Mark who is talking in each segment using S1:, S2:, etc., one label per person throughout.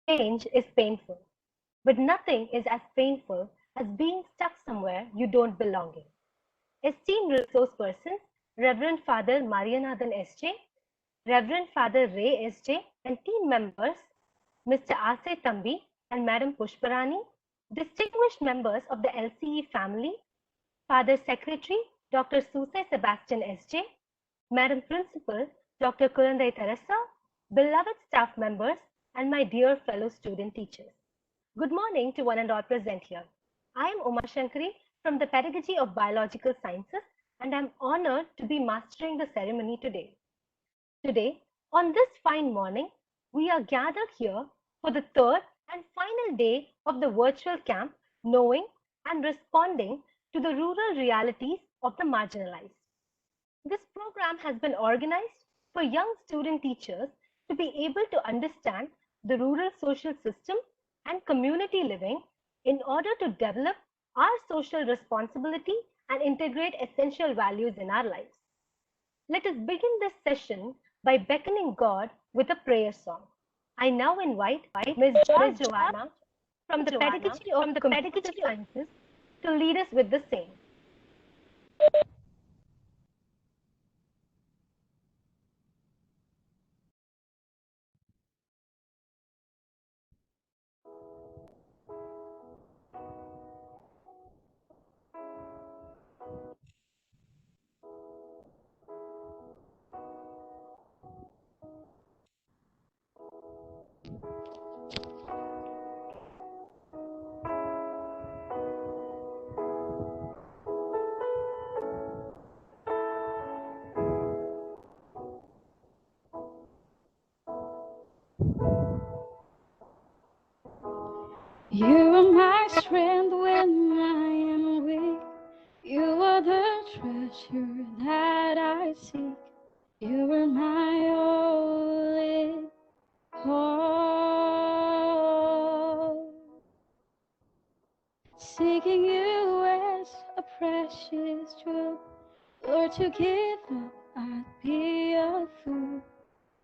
S1: Change is painful, but nothing is as painful as being stuck somewhere you don't belong in. Esteemed resource persons, Reverend Father Marianathan S.J., Reverend Father Ray S.J., and team members, Mr. Ase Tambi and Madam Pushparani, distinguished members of the LCE family, Father Secretary Dr. Susai Sebastian S.J., Madam Principal Dr. Kurandai Teresa, beloved staff members, and my dear fellow student teachers. Good morning to one and all present here. I am Uma Shankari from the Pedagogy of Biological Sciences, and I'm honored to be mastering the ceremony today. Today, on this fine morning, we are gathered here for the third and final day of the virtual camp, knowing and responding to the rural realities of the marginalized. This program has been organized for young student teachers to be able to understand the rural social system and community living in order to develop our social responsibility and integrate essential values in our lives. Let us begin this session by beckoning God with a prayer song. I now invite Ms. Joy Joanna from the Pedagogy of Computer Sciences to lead us with the same.
S2: You are my strength when I am weak. You are the treasure that I seek. You are my all in all. Seeking you as a precious jewel. Lord, to give up, I'd be a fool.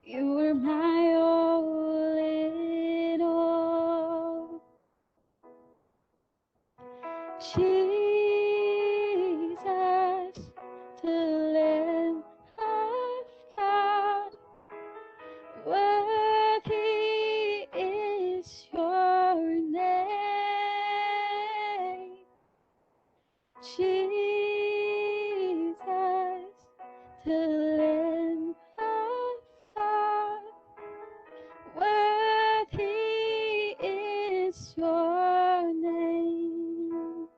S2: You are my all in all. Jesus, the Lamb of God, worthy is your name. Jesus, the Lamb of God, worthy is your name.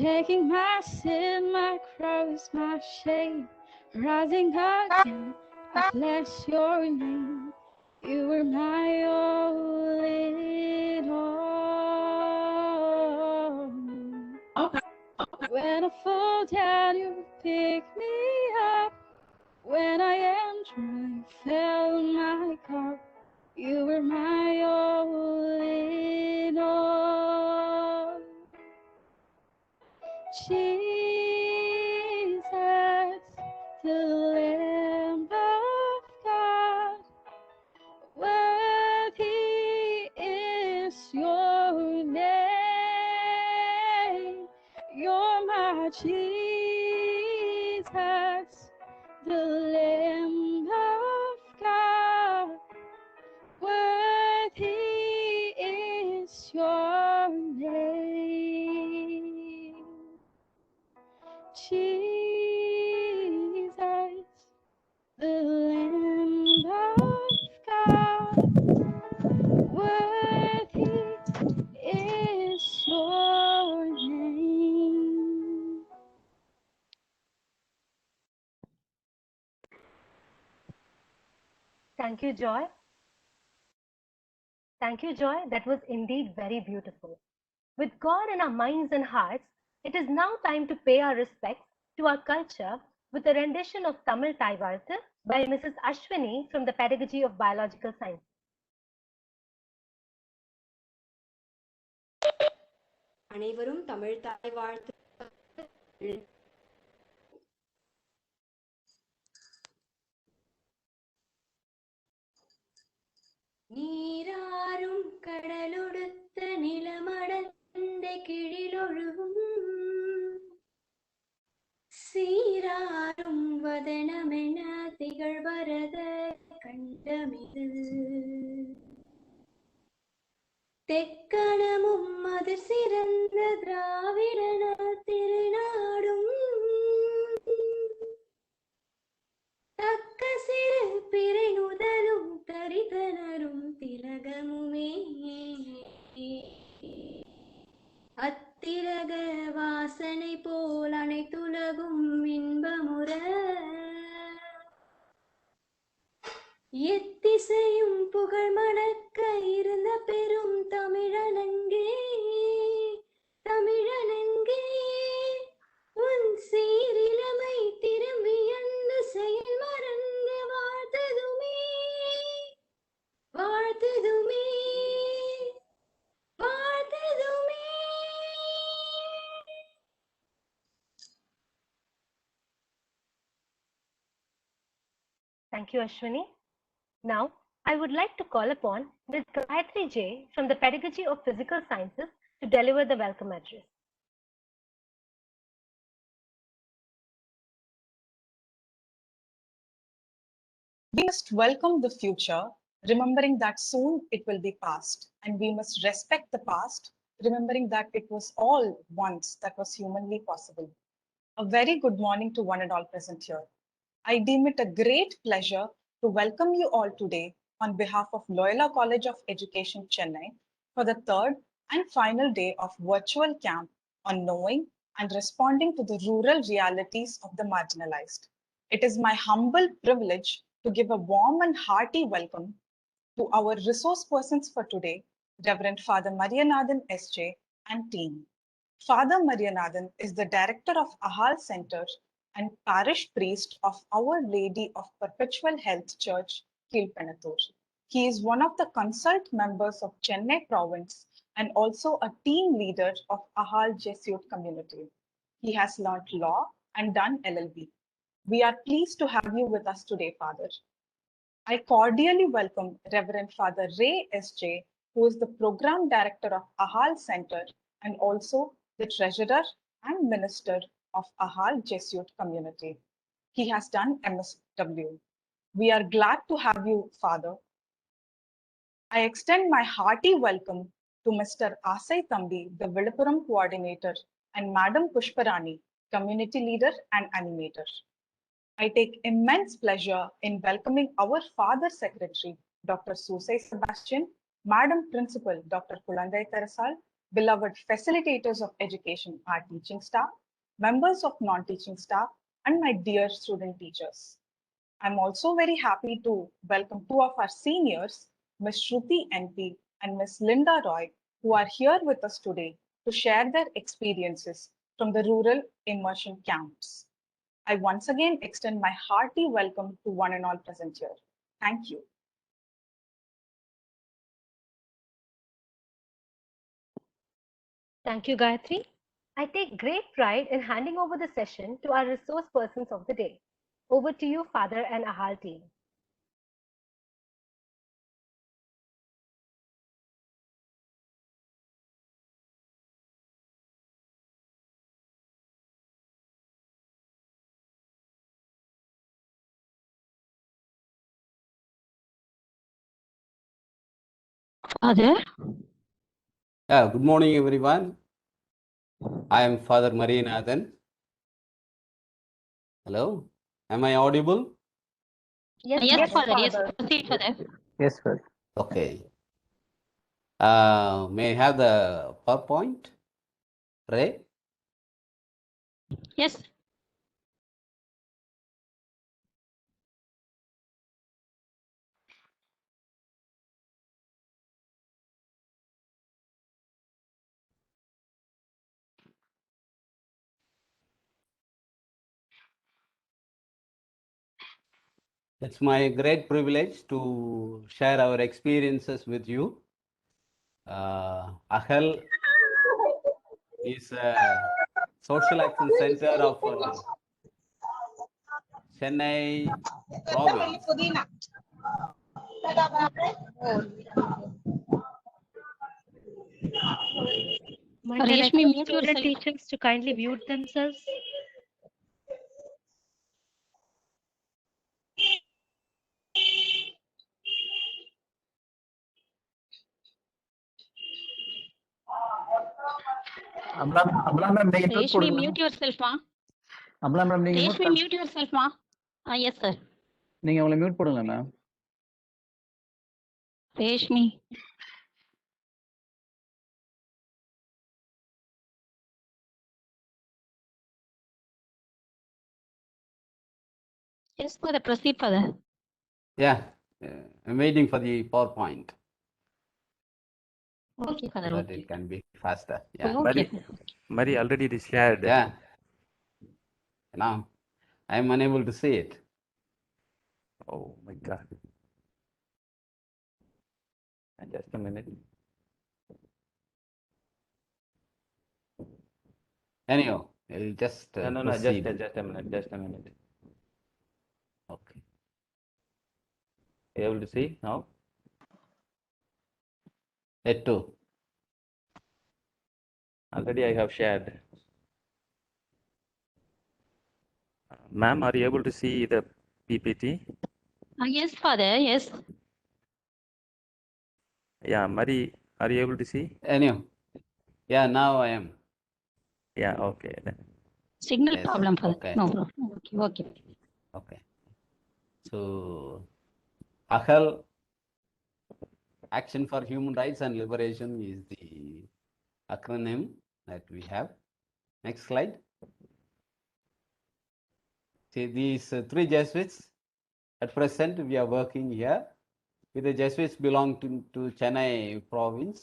S2: Taking my sin, my cross, my shame, rising again, I bless your name. You are my all in all. When I fall down, you pick me up. When I am dry, you fill my cup. You are my all in all. Jesus, the Lamb of God, worthy is your name. You're my Jesus, the Lamb of God, worthy is your name. Jesus, the Lamb of God, worthy is your name.
S1: Thank you, Joy. Thank you, Joy. That was indeed very beautiful. With God in our minds and hearts, it is now time to pay our respects to our culture with a rendition of Tamil Taivarthu by Mrs. Ashwini from the Pedagogy of Biological Sciences.
S3: அனைவரும் தமிழ் தாய் வாழ்த்து. நீராறும் கடலொடுத்த நிலமடந்த கிழிலொழுகும் சீராரும் வதனமென திகழ்வரத கண்டமிது தெக்கணமும் அது சிறந்த திராவிடன திருநாடும் தக்க சிறு பிறை நுதலும் தரிதனரும் திலகமுமே அத்திலக வாசனை போல் அனைத்துலகும் இன்பமுற எத்திசையும் புகழ் மணக்க இருந்த பெரும் தமிழனங்கே தமிழனங்கே உன் சீரிலமை திரும்பி அந்த செயல் மறந்து வாழ்த்ததுமே வாழ்த்ததுமே வாழ்த்ததுமே.
S1: Thank you, Ashwini. Now, I would like to call upon Ms. Gayatri J. from the Pedagogy of Physical Sciences to deliver the welcome address.
S4: We must welcome the future, remembering that soon it will be past, and we must respect the past, remembering that it was all once that was humanly possible. A very good morning to one and all present here. I deem it a great pleasure to welcome you all today on behalf of Loyola College of Education, Chennai, for the third and final day of virtual camp on knowing and responding to the rural realities of the marginalized. It is my humble privilege to give a warm and hearty welcome to our resource persons for today, Reverend Father Marianathan S.J. and team. Father Marianathan is the director of Ahal Center and parish priest of Our Lady of Perpetual Health Church, Kilpanathur. He is one of the consult members of Chennai province and also a team leader of Ahal Jesuit community. He has learnt law and done LLB. We are pleased to have you with us today, Father. I cordially welcome Reverend Father Ray S.J., who is the Program Director of Ahal Center and also the Treasurer and Minister of Ahal Jesuit Community. He has done MSW. We are glad to have you, Father. I extend my hearty welcome to Mr. Asai Thambi, the Viluppuram Coordinator, and Madam Pushparani, Community Leader and Animator. I take immense pleasure in welcoming our Father Secretary, Dr. Susai Sebastian, Madam Principal, Dr. Kulandai Teresal, beloved facilitators of education, our teaching staff, members of non-teaching staff, and my dear student teachers. I'm also very happy to welcome two of our seniors, Ms. Shruti NP and Ms. Linda Roy, who are here with us today to share their experiences from the rural immersion camps. I once again extend my hearty welcome to one and all present here. Thank you.
S1: Thank you, Gayatri. I take great pride in handing over the session to our resource persons of the day. Over to you, Father and Ahal team.
S2: Father?
S5: Good morning, everyone. I am Father Marianathan. Hello, am I audible?
S1: Yes,
S2: Yes, Father. Yes,
S1: Father.
S2: proceed, Father.
S6: Yes, Father.
S5: Okay. May I have the PowerPoint? Right?
S2: Yes.
S5: It's my great privilege to share our experiences with you. Ahal is a social action center of Chennai province.
S1: Can I
S2: Reshmi,
S1: call
S2: mute
S1: student
S2: yourself.
S1: teachers to kindly mute themselves?
S6: Amala ma'am நீங்க mute
S2: Reshmi,
S6: போடுங்க.
S2: mute yourself, ma.
S6: Amala ma'am நீங்க
S2: Reshmi,
S6: mute
S2: mute yourself, ma. Yes, sir.
S6: நீங்க அவங்கள mute போடுங்க ma'am.
S2: Reshmi. Yes, father. Proceed, father.
S5: Yeah, I'm waiting for the PowerPoint
S2: Okay,
S5: so
S2: father.
S5: that
S2: Okay.
S5: it can be faster. Yeah,
S2: Okay, father.
S7: Mari already it is shared.
S5: yeah. Now I'm unable to see it.
S7: Oh my God. And just a minute.
S5: Anyhow, I'll just
S7: No,
S5: proceed.
S7: just a minute, just a minute.
S5: Okay.
S7: You able to see now?
S5: It too.
S7: Already I have shared. Ma'am, are you able to see the PPT?
S2: Yes, father. Yes.
S7: Yeah, Mari, are you able to see?
S5: Anyhow, yeah, now I am.
S7: Yeah, okay. Then.
S2: Signal
S5: Yes.
S2: problem, father.
S5: Okay.
S2: No problem. Okay, okay.
S5: Okay. So, AHAL, Action for Human Rights and Liberation, is the acronym that we have. Next slide. See, these three Jesuits, at present we are working here with the Jesuits belong to Chennai province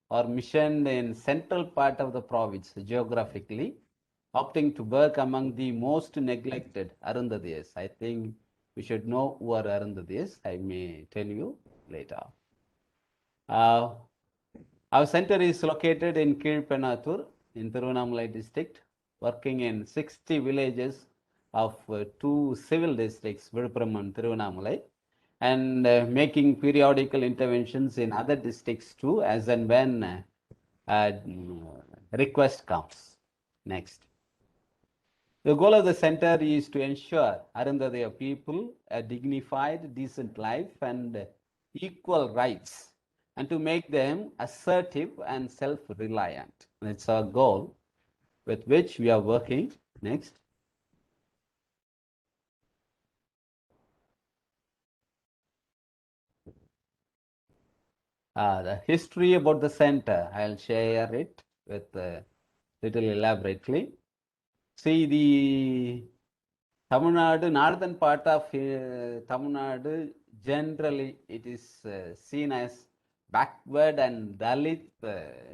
S5: or missioned in central part of the province geographically, opting to work among the most neglected Arundhadiyas. I think we should know who are Arundhadiyas. I may tell you later. Our center is located in Kirpanathur in Tirunelveli district, working in 60 villages of two civil districts, Viluppuram and Tirunelveli, and making periodical interventions in other districts too, as and when request comes. Next. The goal of the center is to ensure Arundhadaya people a dignified, decent life and equal rights, and to make them assertive and self-reliant. It's our goal with which we are working. Next. The history about the center, I'll share it with little elaborately. See, the Tamil Nadu, northern part of Tamil Nadu, generally it is seen as backward and Dalit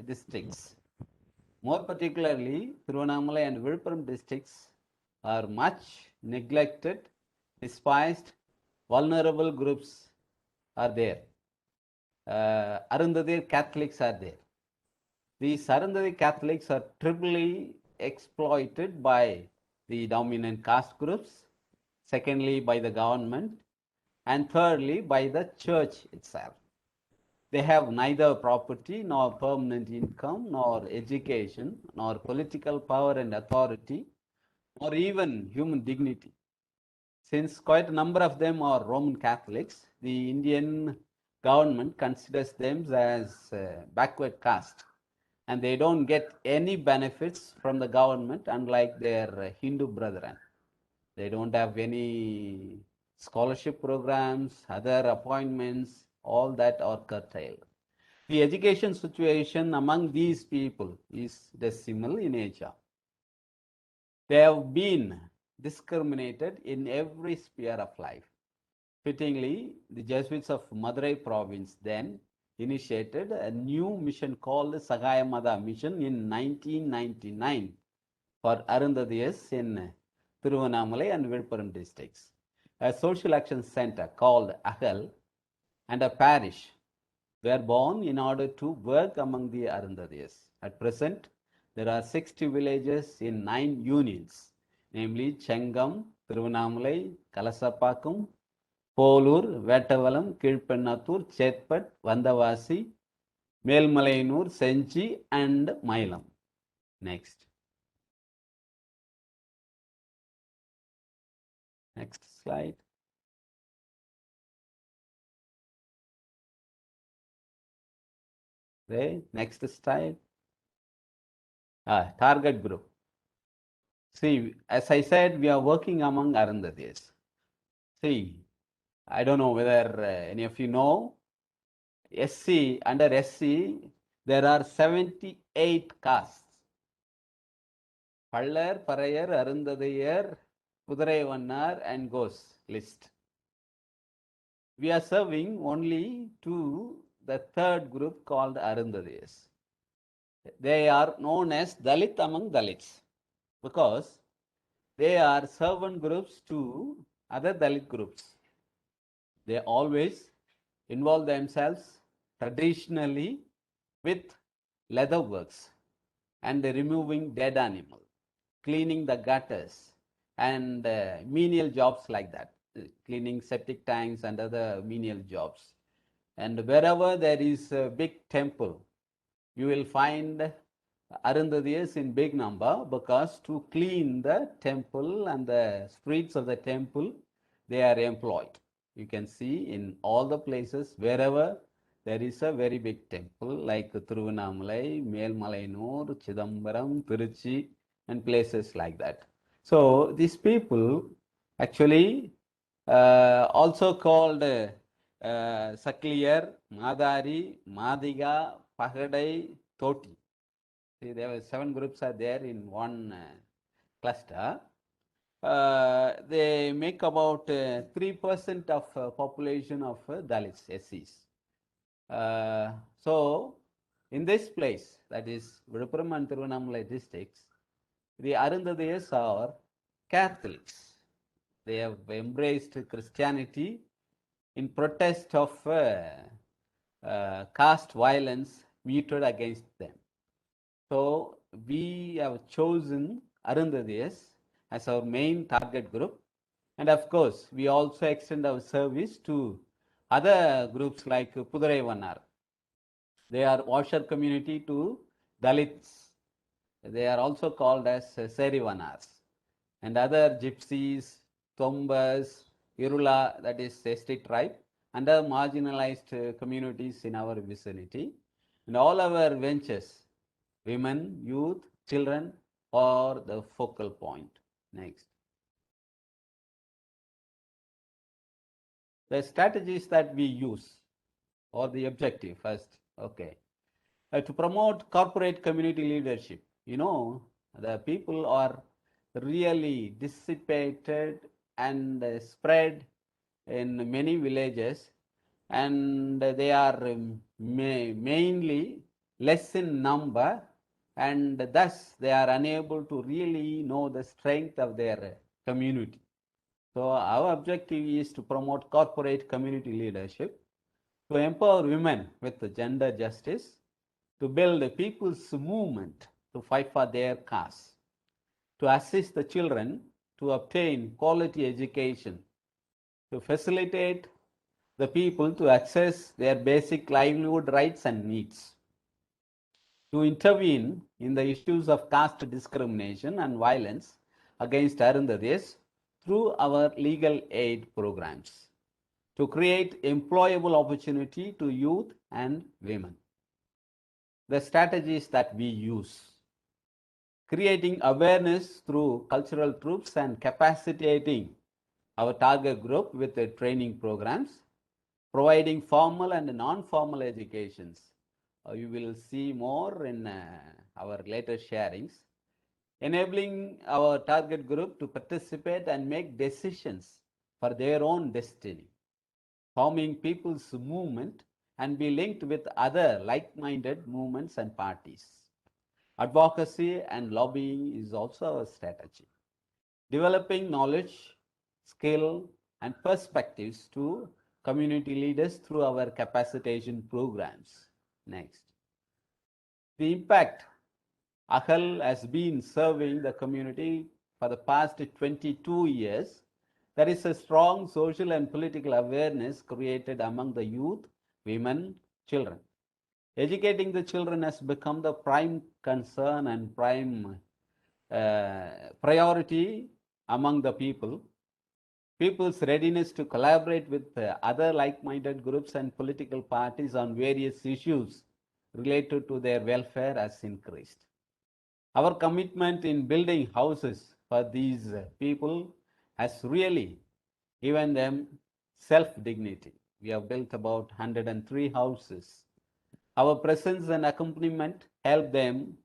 S5: districts. More particularly, Tirunelveli and Viluppuram districts are much neglected, despised, vulnerable groups are there. Arundhadiyar Catholics are there. These Arundhadiyar Catholics are triply exploited by the dominant caste groups, secondly by the government, and thirdly by the church itself. They have neither property nor permanent income nor education nor political power and authority or even human dignity. Since quite a number of them are Roman Catholics, the Indian government considers them as backward caste, and they don't get any benefits from the government unlike their Hindu brethren. They don't have any scholarship programs, other appointments, all that are curtailed. The education situation among these people is decimal in nature. They have been discriminated in every sphere of life. Fittingly, the Jesuits of Madurai province then initiated a new mission called Sagayamada Mission in 1999 for Arundhadiyas in Tirunelveli and Viluppuram districts. A social action center called AHAL and a parish were born in order to work among the Arundhadiyas. At present, there are 60 villages in 9 unions, namely Chengam, Tirunelveli, Kalasapakam, Polur, Vettavalam, Kirpanathur, Chetpat, Vandavasi, Melmalayanur, Senchi, and Mailam. Next. Next slide. Okay, next slide. Target group. See, as I said, we are working among Arundhatis. See, I don't know whether any of you know, SC, under SC, there are 78 castes. Pallar, Parayar, Arundhadiyar, Kudiraivannar, and goes list. We are serving only to the third group called Arundhadiyas. They are known as Dalit among Dalits because they are servant groups to other Dalit groups. They always involve themselves traditionally with leather works and removing dead animal, cleaning the gutters, and menial jobs like that, cleaning septic tanks and other menial jobs. And wherever there is a big temple, you will find Arundhadiyas in big number because to clean the temple and the streets of the temple, they are employed. You can see in all the places, wherever there is a very big temple like Thiruvannamalai, Melmalayanur, Chidambaram, Tiruchi, and places like that. So these people actually also called Sakliyar, Madari, Madiga, Pagadai, Toti. See, there were 7 groups are there in one cluster. They make about 3% of population of Dalits, SCs. So, in this place, that is Viluppuram and Thiruvannamalai districts, the Arundhadiyas are Catholics. They have embraced Christianity in protest of caste violence meted against them. So we have chosen Arundhadiyas as our main target group. And of course, we also extend our service to other groups like Kudiraivannar. They are washer community to Dalits. They are also called as Serivanars. And other gypsies, Tombas, Irula, that is ST tribe, and other marginalized communities in our vicinity. And all our ventures, women, youth, children are the focal point. Next. The strategies that we use or the objective first. Okay. To promote corporate community leadership. You know, the people are really dissipated and spread in many villages, and they are mainly less in number, and thus they are unable to really know the strength of their community. So our objective is to promote corporate community leadership, to empower women with gender justice, to build a people's movement to fight for their cause, to assist the children to obtain quality education, to facilitate the people to access their basic livelihood rights and needs, to intervene in the issues of caste discrimination and violence against Arundhadis through our legal aid programs, to create employable opportunity to youth and women. The strategies that we use: creating awareness through cultural troops and capacitating our target group with the training programs, providing formal and non-formal educations. You will see more in our later sharings. Enabling our target group to participate and make decisions for their own destiny, forming people's movement and be linked with other like-minded movements and parties. Advocacy and lobbying is also a strategy. Developing knowledge, skill, and perspectives to community leaders through our capacitation programs. Next. The impact AHAL has been serving the community for the past 22 years. There is a strong social and political awareness created among the youth, women, children. Educating the children has become the prime concern and prime priority among the people. People's readiness to collaborate with other like-minded groups and political parties on various issues related to their welfare has increased. Our commitment in building houses for these people has really given them self-dignity. We have built about 103 houses. Our presence and accompaniment help them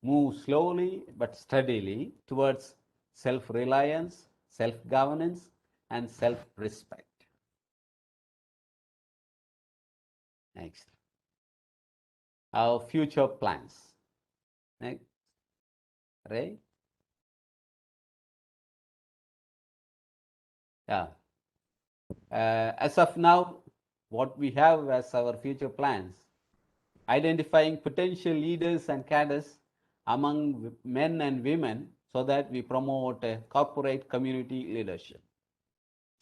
S5: move slowly but steadily towards self-reliance, self-governance, and self-respect. Next. Our future plans. Next. Ray? Yeah. As of now, what we have as our future plans, identifying potential leaders and cadres among men and women so that we promote corporate community leadership.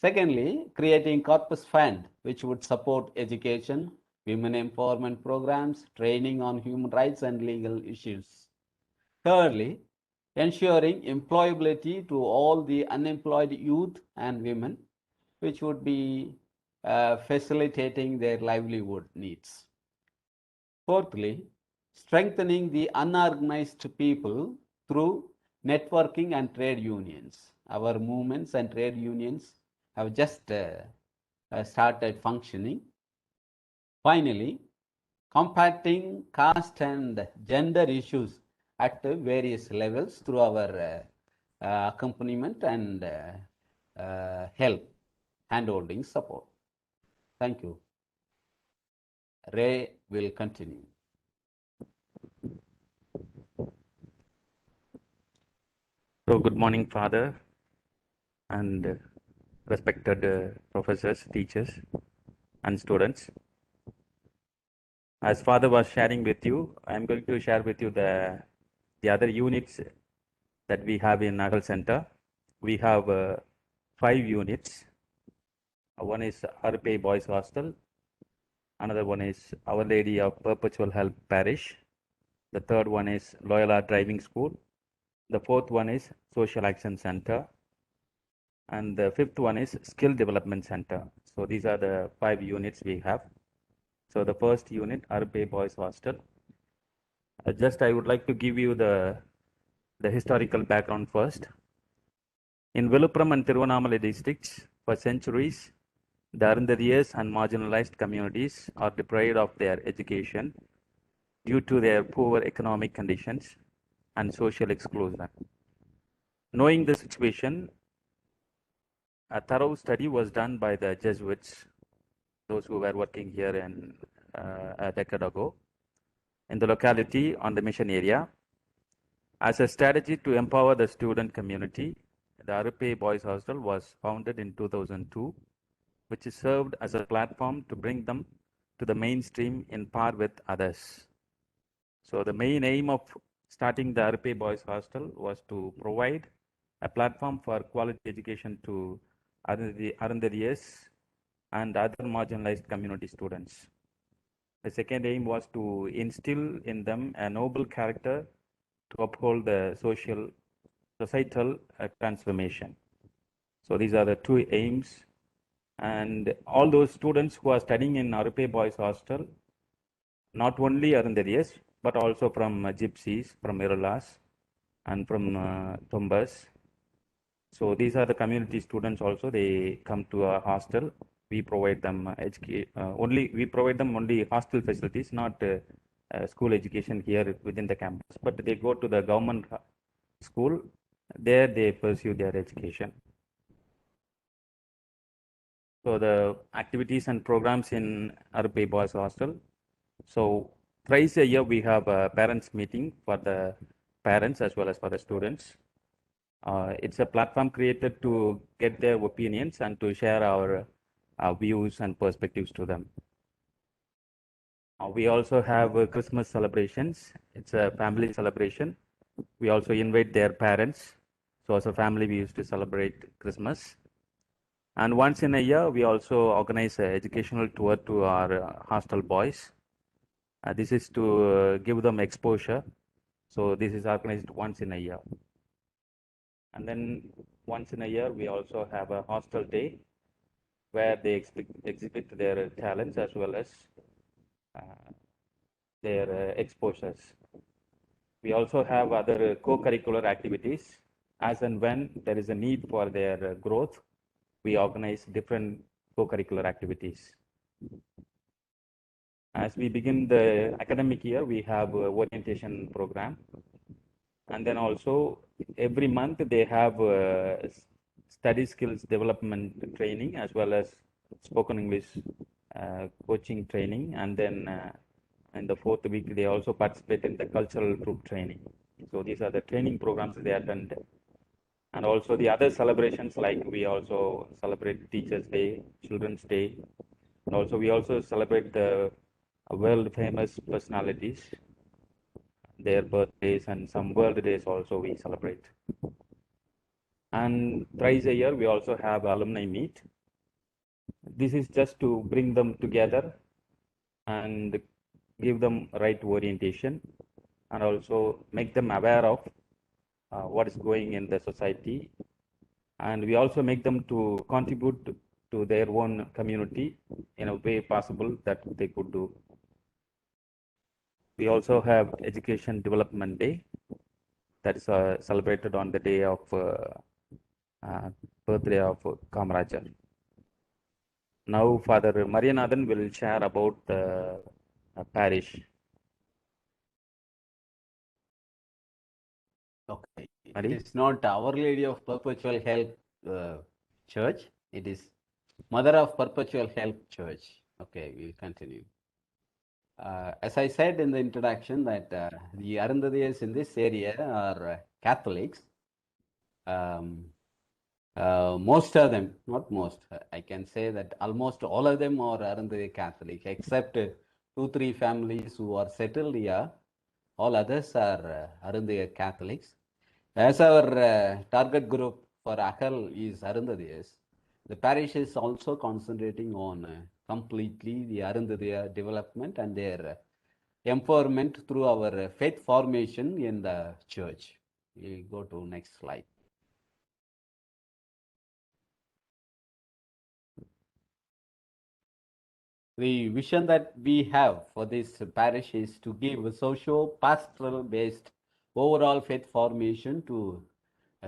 S5: Secondly, creating corpus fund which would support education, women empowerment programs, training on human rights and legal issues. Thirdly, ensuring employability to all the unemployed youth and women, which would be facilitating their livelihood needs. Fourthly, strengthening the unorganized people through networking and trade unions. Our movements and trade unions have just started functioning. Finally, combating caste and gender issues at various levels through our accompaniment and help, handholding support. Thank you. Ray will continue.
S7: So, good morning, Father, and respected professors, teachers, and students. As Father was sharing with you, I'm going to share with you the other units that we have in Nagal Center. We have 5 units. One is RPA Boys Hostel. Another one is Our Lady of Perpetual Help Parish. The third one is Loyola Driving School. The fourth one is Social Action Center. And the fifth one is Skill Development Center. So these are the 5 units we have. So the first unit, RPA Boys Hostel. I would like to give you the historical background first. In Viluppuram and Tiruvannamalai districts, for centuries, the Arundhatias and marginalized communities are deprived of their education due to their poor economic conditions and social exclusion. Knowing the situation, a thorough study was done by the Jesuits, those who were working here a decade ago, in the locality on the mission area. As a strategy to empower the student community, the RPA Boys Hostel was founded in 2002, which served as a platform to bring them to the mainstream in par with others. So the main aim of starting the RPA Boys Hostel was to provide a platform for quality education to Arundhatias and other marginalized community students. The second aim was to instill in them a noble character to uphold the societal transformation. So these are the 2 aims. And all those students who are studying in RPA Boys Hostel, not only Arundhatias, but also from Gypsies, from Irulas, and from Tumbas. So these are the community students also. They come to our hostel. We provide them only hostel facilities, not school education here within the campus. But they go to the government school. There they pursue their education. So the activities and programs in RPA Boys Hostel. So thrice a year we have a parents meeting for the parents as well as for the students. It's a platform created to get their opinions and to share our views and perspectives to them. We also have Christmas celebrations. It's a family celebration. We also invite their parents. So as a family, we used to celebrate Christmas. And once in a year, we also organize an educational tour to our hostel boys. This is to give them exposure. So this is organized once in a year. And then once in a year, we also have a hostel day where they exhibit their talents as well as uh, their exposures. We also have other co-curricular activities. As and when there is a need for their growth, we organize different co-curricular activities. As we begin the academic year, we have a orientation program. And then also every month they have study skills development training as well as spoken English coaching training. And then in the fourth week, they also participate in the cultural troop training. So these are the training programs they attend. And also the other celebrations, like we also celebrate Teachers' Day, Children's Day, and also we also celebrate the world famous personalities, their birthdays, and some world days also we celebrate. And thrice a year we also have alumni meet. This is just to bring them together and give them right orientation and also make them aware of what is going in the society, and we also make them to contribute to their own community in a way possible that they could do. We also have Education Development Day that is celebrated on the day of birthday of Kamarajar. Now Father Marianathan will share about the parish.
S5: Okay.
S7: Mari?
S5: It is not Our Lady of Perpetual Help Church. It is Mother of Perpetual Help Church. Okay, we'll continue. As I said in the introduction, that the Arundadiyas in this area are Catholics. Most of them, not most, I can say that almost all of them are Arundadiya Catholic, except 2-3 families who are settled here. All others are Arundadiya Catholics. As our target group for Akal is Arundadiyas, the parish is also concentrating on completely the Arundadiya development and their empowerment through our faith formation in the church. We go to next slide. The vision that we have for this parish is to give a socio-pastoral based overall faith formation to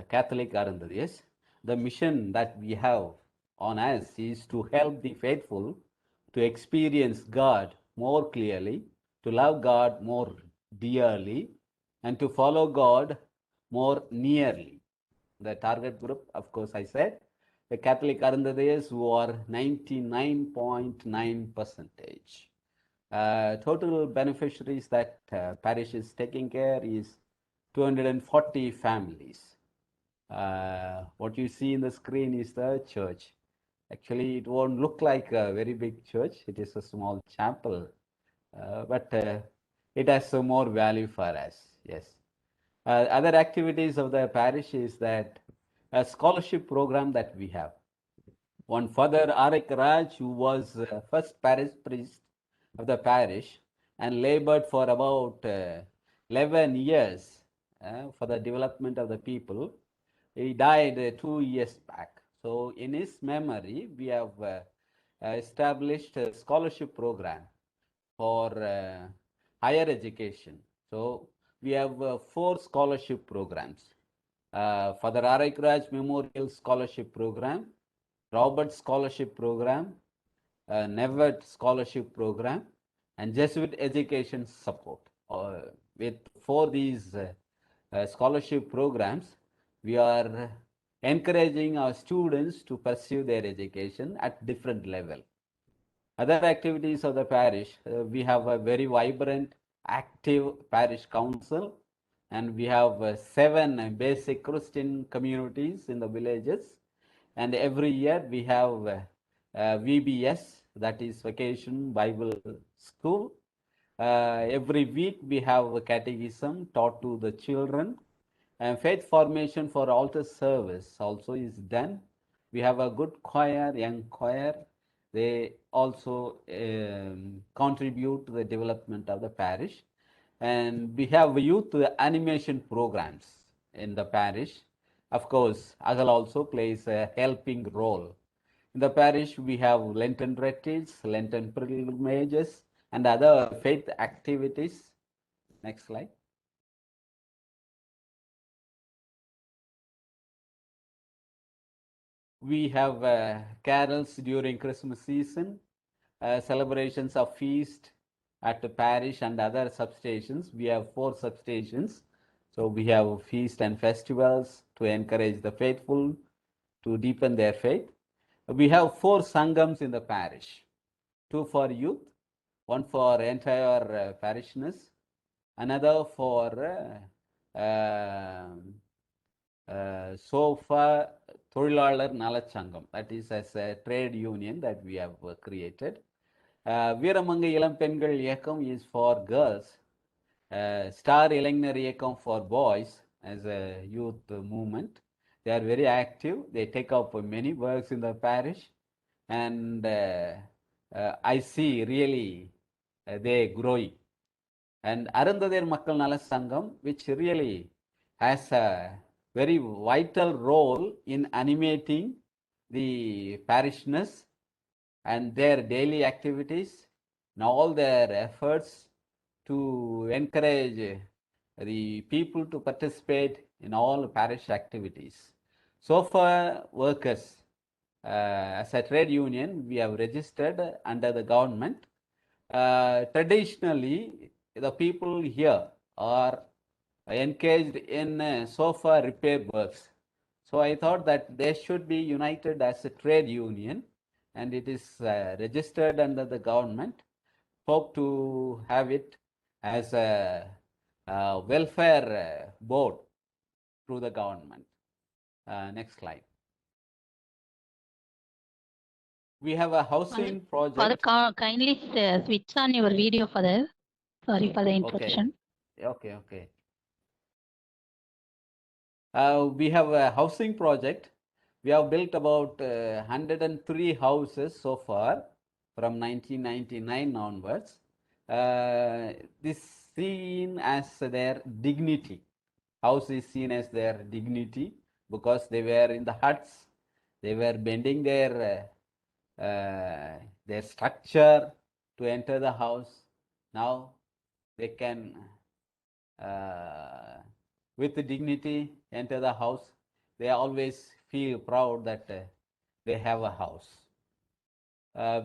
S5: Catholic Arundadiyas. The mission that we have on us is to help the faithful to experience God more clearly, to love God more dearly, and to follow God more nearly. The target group, of course, I said, the Catholic Arundadiyas who are 99.9%. Total beneficiaries that parish is taking care is 240 families. What you see in the screen is the church. Actually, it won't look like a very big church. It is a small chapel, but it has some more value for us. Yes. Other activities of the parish is that a scholarship program that we have. One Father Arik Raj, who was first parish priest of the parish and labored for about 11 years for the development of the people. He died 2 years back. So in his memory, we have established a scholarship program for higher education. So we have 4 scholarship programs. Father Arik Raj Memorial Scholarship Program, Robert Scholarship Program, Nevet Scholarship Program, and Jesuit Education Support. With 4 these scholarship programs, we are encouraging our students to pursue their education at different level. Other activities of the parish, we have a very vibrant, active parish council, and we have 7 basic Christian communities in the villages. And every year we have VBS, that is Vacation Bible School. Every week we have a catechism taught to the children. And faith formation for altar service also is done. We have a good choir, young choir. They also contribute to the development of the parish. And we have youth animation programs in the parish. Of course, Agal also plays a helping role. In the parish, we have Lenten retreats, Lenten pilgrimages, and other faith activities. Next slide. We have carols during Christmas season, celebrations of feast at the parish and other substations. We have 4 substations. So we have feast and festivals to encourage the faithful to deepen their faith. We have 4 sangams in the parish, 2 for youth, 1 for entire parishioners, another for SOFA Thorilalar Nalachangam, that is as a trade union that we have created. Veeramanga Ilam Pengal Yekam is for girls. Star Ilangar Yekam for boys as a youth movement. They are very active. They take up many works in the parish. And I see really they growing. And Arundadir Makkal Nala Sangam, which really has a very vital role in animating the parishioners and their daily activities and all their efforts to encourage the people to participate in all parish activities. So far, workers, as a trade union, we have registered under the government. Traditionally, the people here are engaged in sofa repair works. So I thought that they should be united as a trade union, and it is registered under the government. Hope to have it as a welfare board through the government. Next slide. We have a housing
S8: Father,
S5: project.
S8: kindly switch on your video, Father. Sorry for the interruption.
S5: Okay. We have a housing project. We have built about 103 houses so far from 1999 onwards. This seen as their dignity. House is seen as their dignity because they were in the huts. They were bending their structure to enter the house. Now they can with dignity enter the house. They always feel proud that they have a house.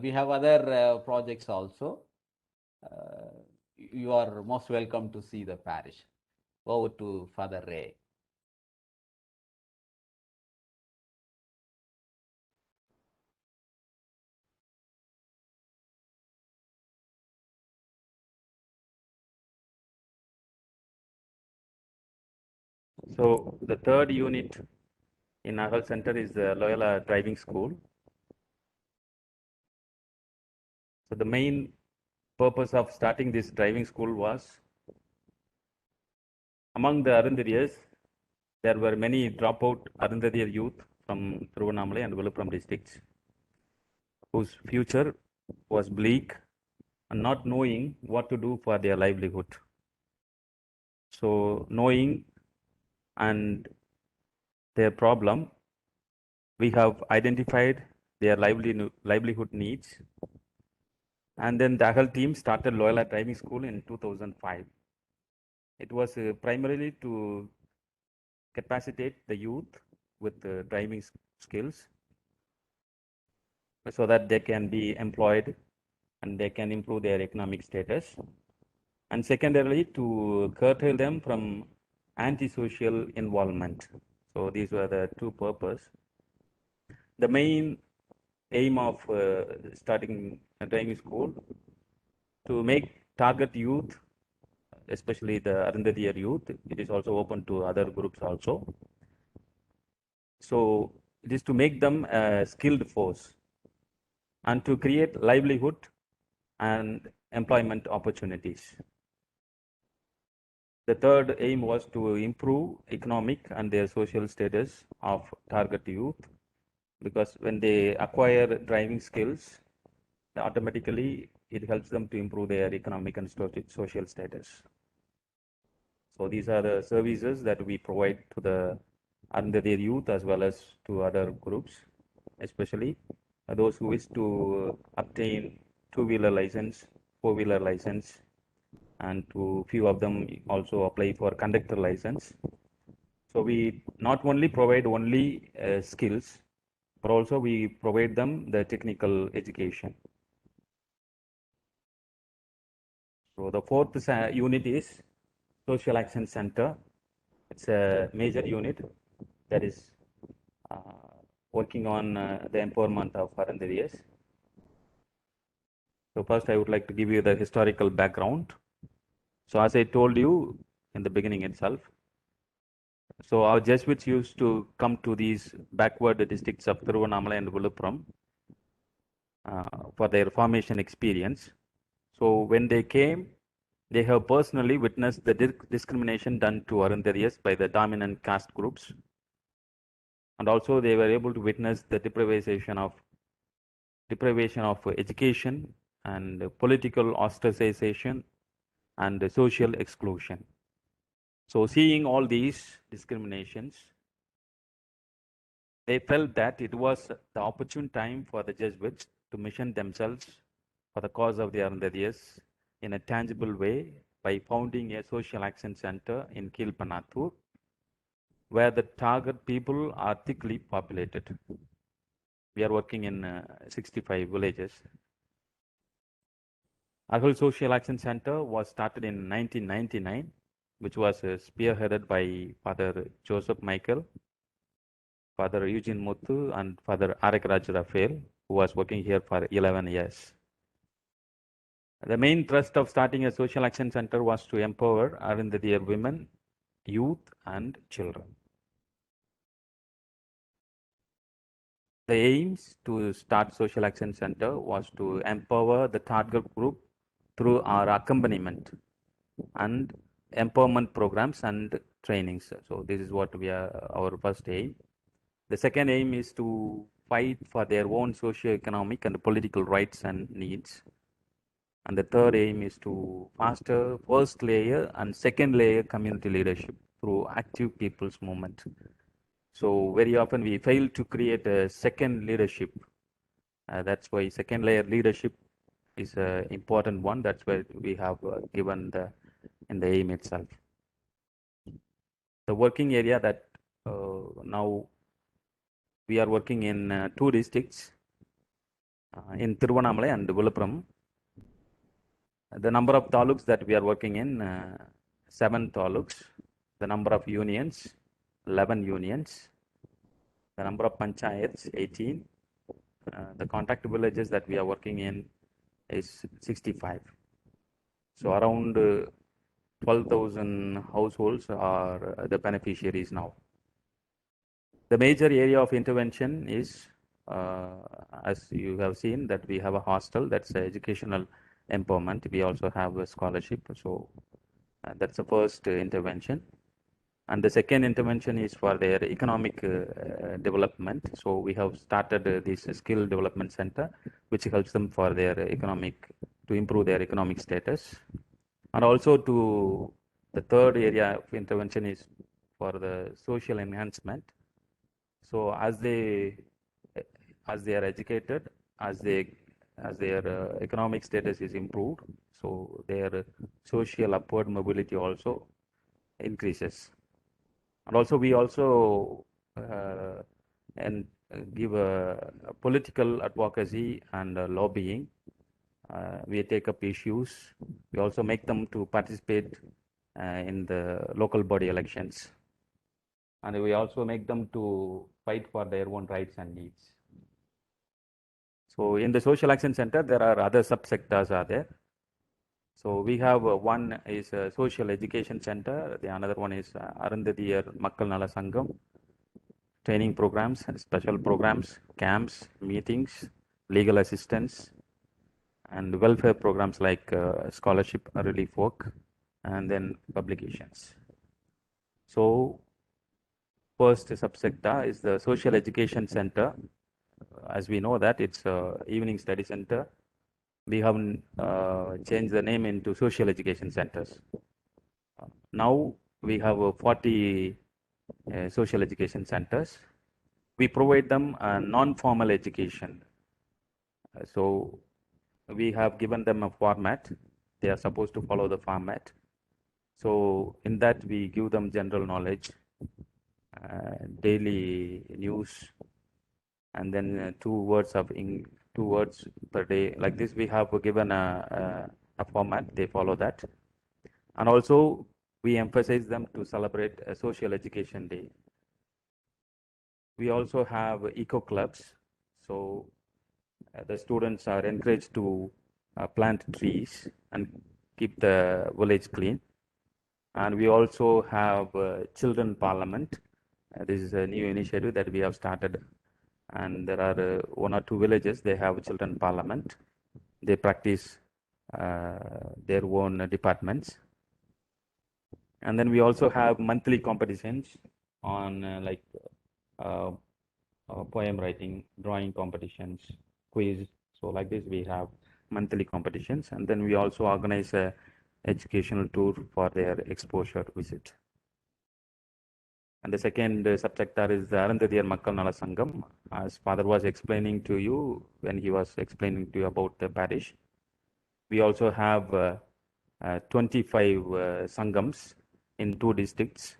S5: We have other projects also. You are most welcome to see the parish. Over to Father Ray.
S7: So the third unit in Nagal Center is the Loyola Driving School. So the main purpose of starting this driving school was, among the Arundharias, there were many dropout Arundhariya youth from Thiruvannamalai and Villupuram districts whose future was bleak and not knowing what to do for their livelihood. So knowing and their problem, we have identified their livelihood needs, and then the Agal team started Loyola Driving School in 2005. It was primarily to capacitate the youth with driving skills so that they can be employed and they can improve their economic status, and secondarily to curtail them from antisocial involvement. So these were the two purposes. The main aim of starting a driving school to make target youth, especially the Arundhariya youth. It is also open to other groups also. So it is to make them a skilled force and to create livelihood and employment opportunities. The third aim was to improve economic and their social status of target youth, because when they acquire driving skills, automatically it helps them to improve their economic and social status. So these are the services that we provide to the under their youth as well as to other groups, especially those who wish to obtain two-wheeler license, four-wheeler license, and to few of them also apply for conductor license. So we not only provide only skills, but also we provide them the technical education. So the fourth unit is Social Action Center. It's a major unit that is working on the empowerment of foreign areas. So first I would like to give you the historical background. So as I told you in the beginning itself, so our Jesuits used to come to these backward districts of Tiruvannamalai and Villupuram for their formation experience. So when they came, they have personally witnessed the discrimination done to Arundarias by the dominant caste groups. And also they were able to witness the deprivation of education and political ostracization and social exclusion. So seeing all these discriminations, they felt that it was the opportune time for the Jesuits to mission themselves for the cause of the Arundarias in a tangible way by founding a social action center in Kilpanathur, where the target people are thickly populated. We are working in 65 villages. Our Social Action Center was started in 1999, which was spearheaded by Father Joseph Michael, Father Eugene Muthu, and Father Arakraj Raphael, who was working here for 11 years. The main thrust of starting a social action center was to empower Arundhatiya women, youth, and children. The aims to start Social Action Center was to empower the target group through our accompaniment and empowerment programs and trainings. So this is what we are our first aim. The second aim is to fight for their own socio-economic and political rights and needs. And the third aim is to foster first layer and second layer community leadership through active people's movement. So very often we fail to create a second leadership. That's why second layer leadership is an important one. That's why we have given in the aim itself. The working area that now we are working in two districts, in Tiruvannamalai and Villupuram. The number of taluks that we are working in, 7 taluks. The number of unions, 11 unions. The number of panchayats, 18. The contact villages that we are working in is 65. So around 12,000 households are the beneficiaries now. The major area of intervention is, as you have seen, that we have a hostel, that's educational empowerment. We also have a scholarship. So that's the first intervention. And the second intervention is for their economic development. So we have started this skill development center, which helps them for their to improve their economic status. And also the third area of intervention is for the social enhancement. So as they are educated, as their economic status is improved, so their social upward mobility also increases. And also we also give a political advocacy and lobbying. We take up issues. We also make them to participate in the local body elections. And we also make them to fight for their own rights and needs. So in the Social Action Center, there are other subsectors are there. So we have one is a Social Education Center. The another one is Arundhatiyar Makkal Nala Sangam. Training programs, special programs, camps, meetings, legal assistance, and welfare programs like scholarship, relief work, and then publications. So first subsector is the Social Education Center. As we know that it's a evening study center we have changed the name into social education centers. Now we have 40 social education centers. We provide them non-formal education. So we have given them a format. They are supposed to follow the format. So in that we give them general knowledge, daily news, and then 2 words of 2 words per day. Like this, we have given a format. They follow that, and also we emphasize them to celebrate a social education day. We also have eco clubs. So the students are encouraged to plant trees and keep the village clean. And we also have children parliament. This is a new initiative that we have started. And there are 1 or 2 villages, they have children parliament. They practice their own departments. And then we also have monthly competitions on uh, poem writing, drawing competitions, quiz. So like this, we have monthly competitions. And then we also organize a educational tour for their exposure visit. And the second subsector is the Arundhatiar Makkal Nala Sangam. As father was explaining to you when he was explaining to you about the parish, we also have 25 sangams in 2 districts.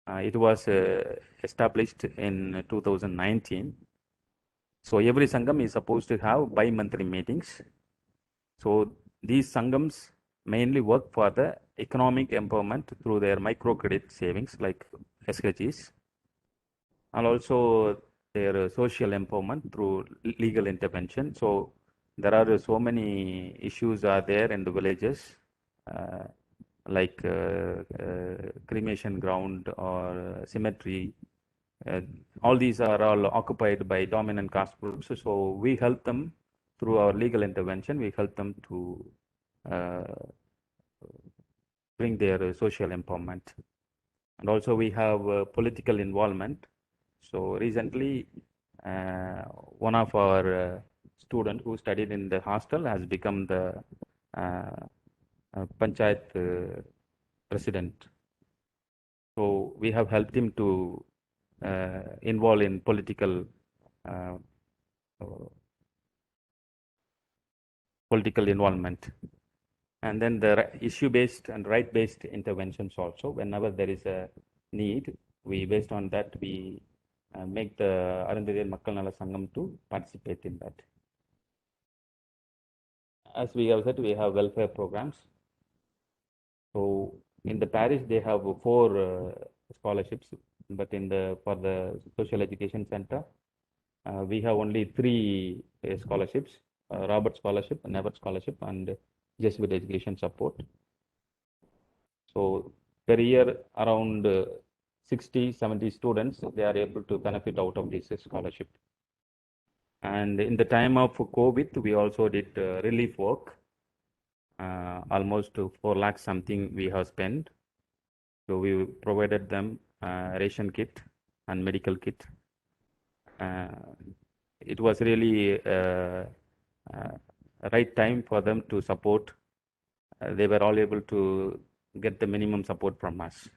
S7: It was established in 2019. So every sangam is supposed to have bi-monthly meetings. So these sangams mainly work for the economic empowerment through their microcredit savings like SHGs, and also their social empowerment through legal intervention. So there are so many issues are there in the villages, like cremation ground or cemetery. All these are all occupied by dominant caste groups. So we help them through our legal intervention. We help them to uh, bring their social empowerment. And also we have political involvement. So recently, one of our student who studied in the hostel has become the panchayat president. So we have helped him to involve in uh, political involvement. And then the issue-based and right-based interventions also. Whenever there is a need, we based on that we make the Arundhatiar Makkal Nala Sangam to participate in that. As we have said, we have welfare programs. So in the parish, they have 4 scholarships, but for the social education center, we have only 3 scholarships: Robert Scholarship, Never Scholarship, and Jesuit Education Support. So per year, around 60, 70 students, they are able to benefit out of this scholarship. And in the time of COVID, we also did relief work. Almost 4 lakhs something we have spent. So we provided them ration kit and medical kit. It was really right time for them to support. They were all able to get the minimum support from us.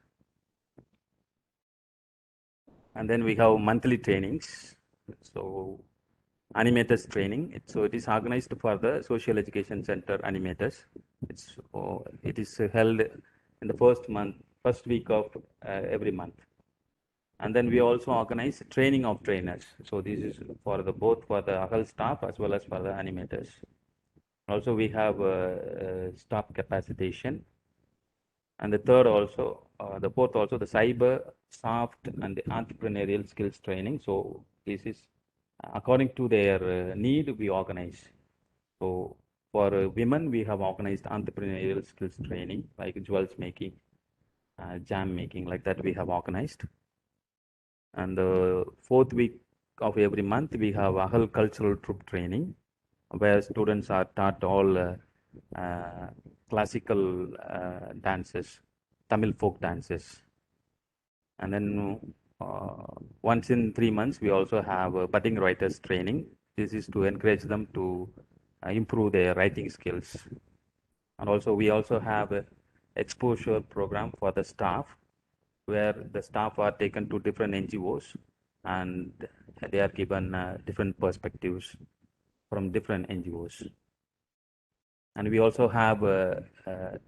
S7: And then we have monthly trainings. So animators training. So it is organized for the social education center animators. It is held in the first week of every month. And then we also organize training of trainers. So this is for both for the AHAL staff as well as for the animators. Also we have staff capacitation. And the fourth also the cyber, soft, and the entrepreneurial skills training. So this is according to their need we organize. So for women, we have organized entrepreneurial skills training like jewels making, jam making, like that we have organized. And the 4th week of every month, we have a whole cultural troop training where students are taught all classical dances, Tamil folk dances. And then once in 3 months, we also have budding writers training. This is to encourage them to improve their writing skills. And also we also have a exposure program for the staff, where the staff are taken to different NGOs and they are given different perspectives from different NGOs. And we also have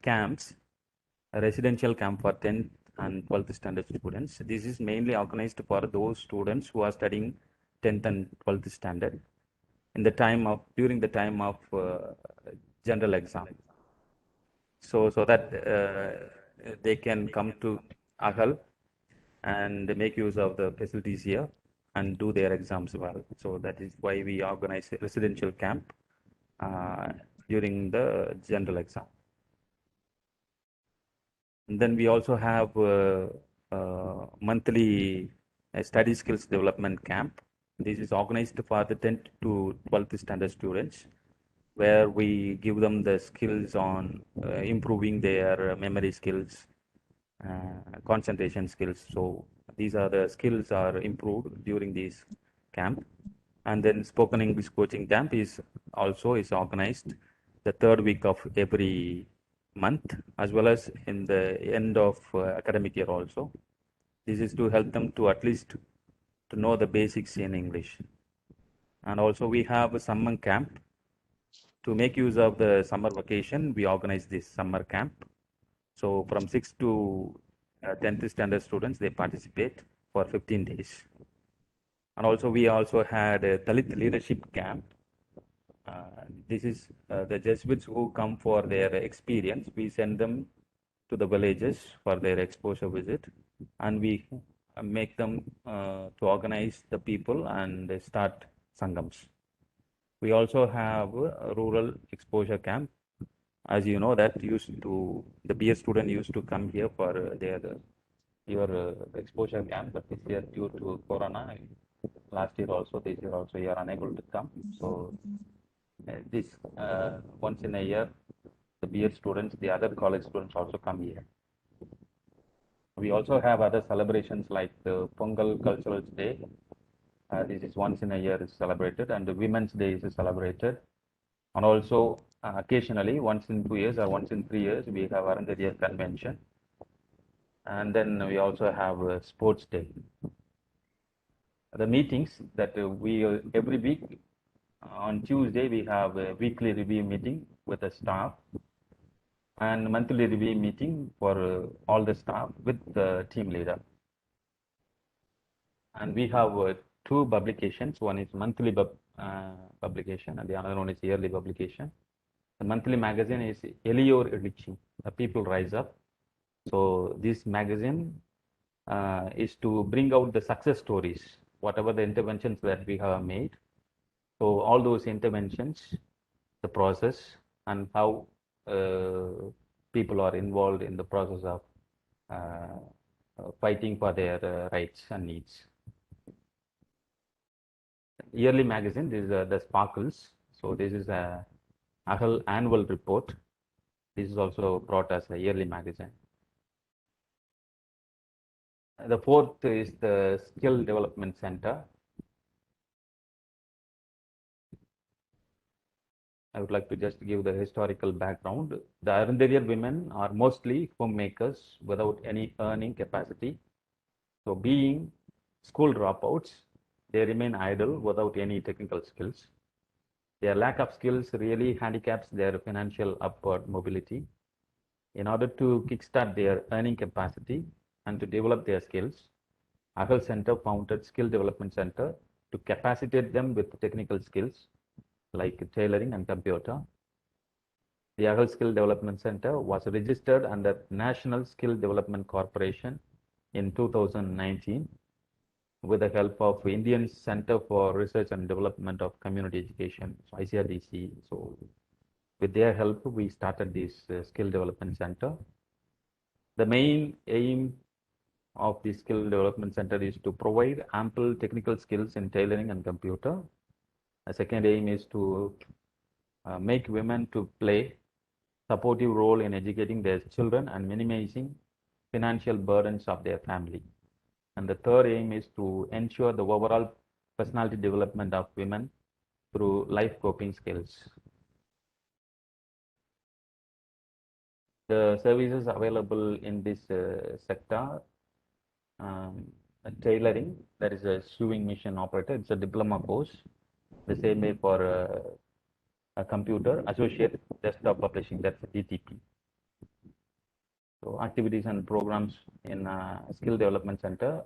S7: camps, a residential camp for 10th and 12th standard students. This is mainly organized for those students who are studying 10th and 12th standard in the time of during the time of general exam. So that they can come to AHAL and make use of the facilities here and do their exams well. So that is why we organize a residential camp during the general exam. And then we also have monthly study skills development camp. This is organized for the 10th to 12th standard students, where we give them the skills on improving their memory skills, concentration skills. So these are the skills are improved during this camp. And then spoken English coaching camp is also organized the third week of every month, as well as in the end of academic year also. This is to help them to at least to know the basics in English. And also we have a summer camp. To make use of the summer vacation, we organize this summer camp. So from 6th to 10th standard students, they participate for 15 days. And also we also had a Dalit leadership camp. This is the Jesuits who come for their experience. We send them to the villages for their exposure visit, and we make them to organize the people and they start sangams. We also have a rural exposure camp. As you know, that the BA student used to come here for their your exposure camp, but this year due to Corona, last year also, this year also, you are unable to come. So this once in a year, the BA students, the other college students also come here. We also have other celebrations like the Pongal Cultural Day. This is once in a year is celebrated, and the Women's Day is celebrated. And also occasionally, once in 2 years or once in 3 years, we have Arandariya convention. And then we also have a sports day. The meetings that we every week on Tuesday we have a weekly review meeting with the staff and monthly review meeting for all the staff with the team leader. And we have two publications. One is monthly publication and the other one is yearly publication. The monthly magazine is Eliyor Edici, The People Rise Up. So this magazine is to bring out the success stories, whatever the interventions that we have made. So all those interventions, the process, and how people are involved in the process of fighting for their rights and needs. Yearly magazine, this is the Sparkles. So this is a AHAL annual report. This is also brought as a yearly magazine. The fourth is the Skill Development Center. I would like to just give the historical background. The Arundariya women are mostly homemakers without any earning capacity. So being school dropouts, they remain idle without any technical skills. Their lack of skills really handicaps their financial upward mobility. In order to kickstart their earning capacity and to develop their skills, AHAL Center founded Skill Development Center to capacitate them with technical skills like tailoring and computer. The AHAL Skill Development Center was registered under National Skill Development Corporation in 2019 with the help of Indian Center for Research and Development of Community Education, so ICRDC. So with their help, we started this Skill Development Center. The main aim of the Skill Development Center is to provide ample technical skills in tailoring and computer. The second aim is to make women to play supportive role in educating their children and minimizing financial burdens of their family. And the third aim is to ensure the overall personality development of women through life coping skills. The services available in this sector, tailoring, that is a sewing machine operator. It's a diploma course. The same way for a computer associate desktop publishing, that's a DTP. So activities and programs in skill development center.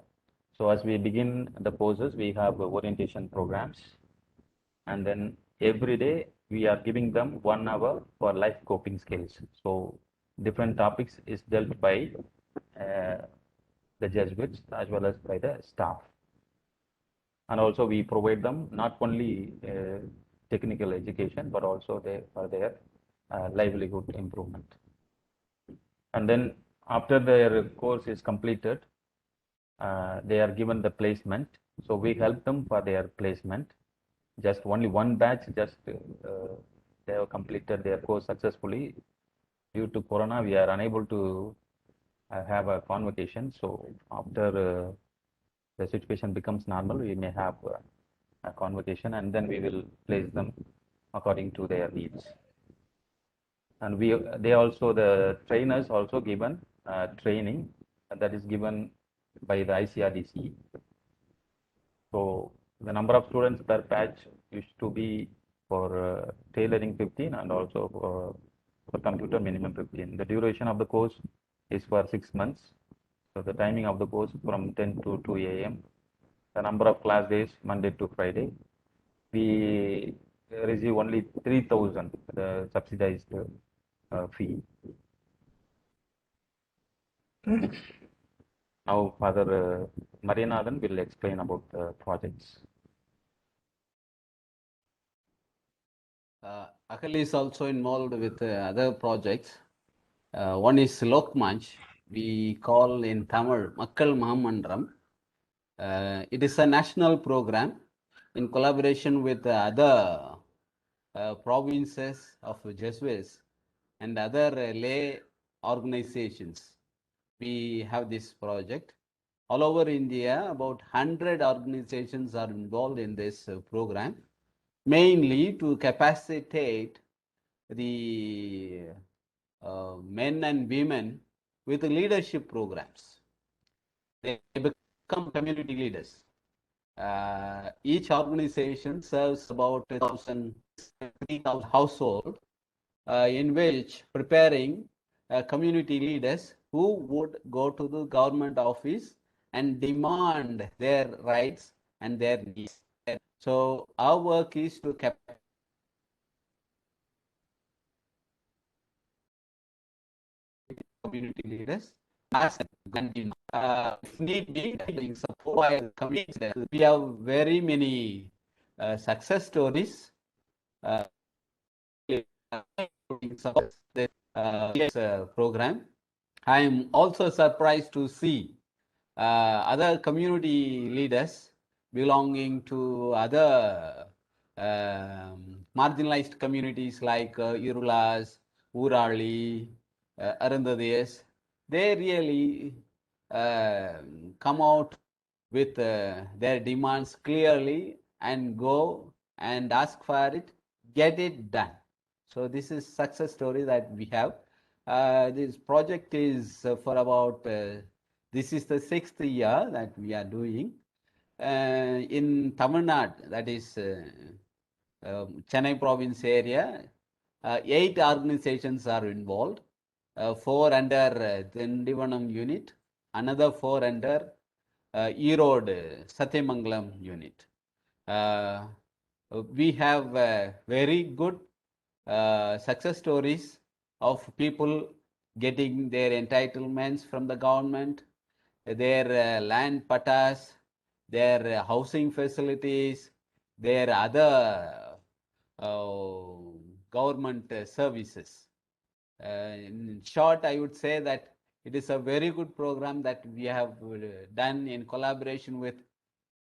S7: So as we begin the courses, we have orientation programs, and then every day we are giving them 1 hour for life coping skills. So different topics is dealt by the Jesuits as well as by the staff. And also we provide them not only technical education, but also for their livelihood improvement. And then after their course is completed, they are given the placement. So we help them for their placement. Just only one batch, just they have completed their course successfully. Due to Corona, we are unable to have a convocation. So after the situation becomes normal, we may have a convocation, and then we will place them according to their needs. And the trainers also given training that is given by the ICRDC. So the number of students per batch used to be for tailoring 15 and also for computer minimum 15. The duration of the course is for 6 months. So the timing of the course from 10 to 2 a.m. The number of class days Monday to Friday. We receive only 3,000 the subsidized fee. Now Father Marianathan will explain about the projects.
S5: Akal is also involved with other projects. One is Lokmanch, we call in Tamil Makkal Mahamandram. It is a national program in collaboration with other provinces of Jesuits and other lay organizations. We have this project. All over India, about 100 organizations are involved in this program, mainly to capacitate the men and women with leadership programs. They become community leaders. Each organization serves about 3,000 households in which preparing community leaders who would go to the government office and demand their rights and their needs. So our work is to community leaders as if need be support by the community. We have very many success stories. This program. I am also surprised to see other community leaders belonging to other marginalized communities like Irulas, Urali, Arandhadeyas. They really come out with their demands clearly and go and ask for it, get it done. So this is success story that we have. This project is for about, this is the 6th year that we are doing. In Tamil Nadu, that is Chennai province area, 8 organizations are involved. 4 under Tindivanam unit, another 4 under Erode Satyamangalam unit. We have very good success stories of people getting their entitlements from the government, their land patas, their housing facilities, their other government services. In short, I would say that it is a very good program that we have done in collaboration with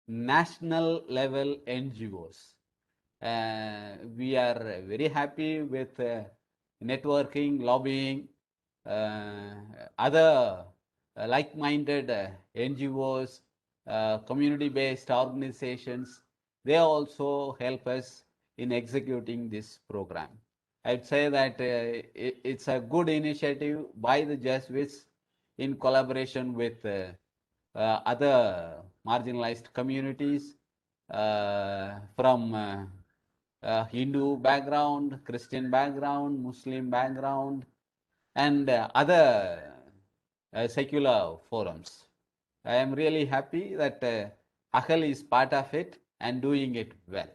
S5: national level NGOs. We are very happy with networking, lobbying, other like-minded NGOs, community-based organizations. They also help us in executing this program. I'd say that it's a good initiative by the Jesuits in collaboration with other marginalized communities from Hindu background, Christian background, Muslim background, and other secular forums. I am really happy that Ahal is part of it and doing it well.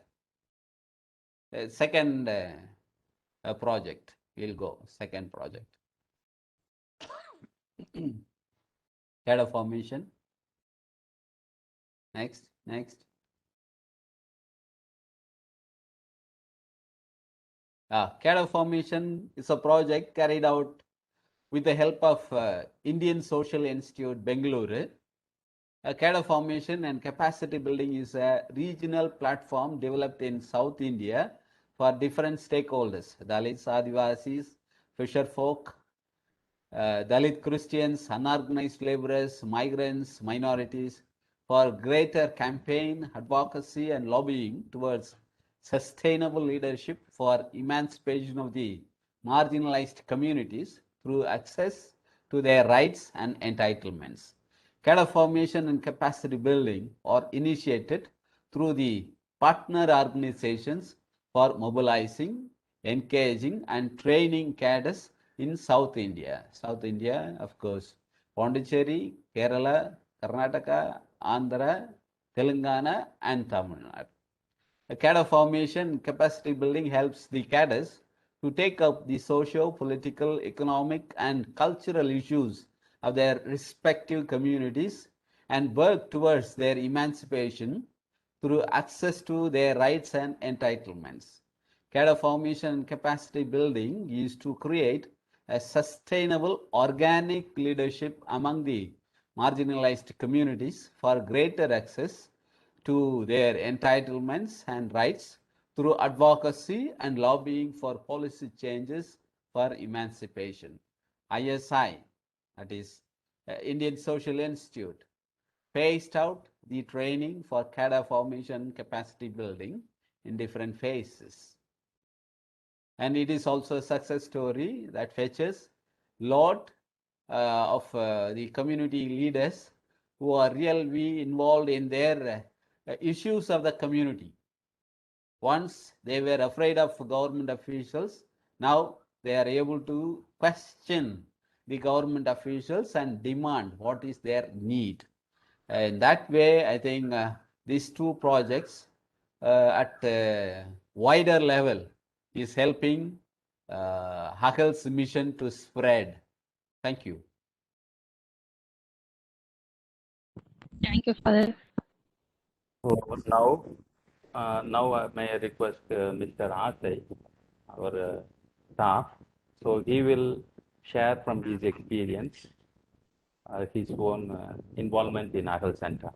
S5: Second project, we'll go, second project. Cadre formation. Next. Cadre formation is a project carried out with the help of Indian Social Institute, Bengaluru. Cadre formation and capacity building is a regional platform developed in South India for different stakeholders, Dalits, Adivasis, fisher folk, Dalit Christians, unorganized laborers, migrants, minorities, for greater campaign, advocacy, and lobbying towards sustainable leadership for emancipation of the marginalized communities through access to their rights and entitlements. Cadre formation and capacity building are initiated through the partner organizations for mobilizing, engaging, and training cadres in South India. South India, of course, Pondicherry, Kerala, Karnataka, Andhra, Telangana, and Tamil Nadu. A cadre formation capacity building helps the cadres to take up the socio-political, economic, and cultural issues of their respective communities and work towards their emancipation through access to their rights and entitlements. Cadre formation and capacity building is to create a sustainable organic leadership among the marginalized communities for greater access to their entitlements and rights through advocacy and lobbying for policy changes for emancipation. ISI, that is Indian Social Institute, phased out the training for cadre formation capacity building in different phases. And it is also a success story that fetches lot of the community leaders who are really involved in their issues of the community. Once they were afraid of government officials, now they are able to question the government officials and demand what is their need. In that way, I think these two projects at a wider level is helping Hakel's mission to spread. Thank you.
S8: Thank you, Father.
S7: So now may I request Mr. Asay, our staff. So he will share from his experience, his own involvement in Ahal Center.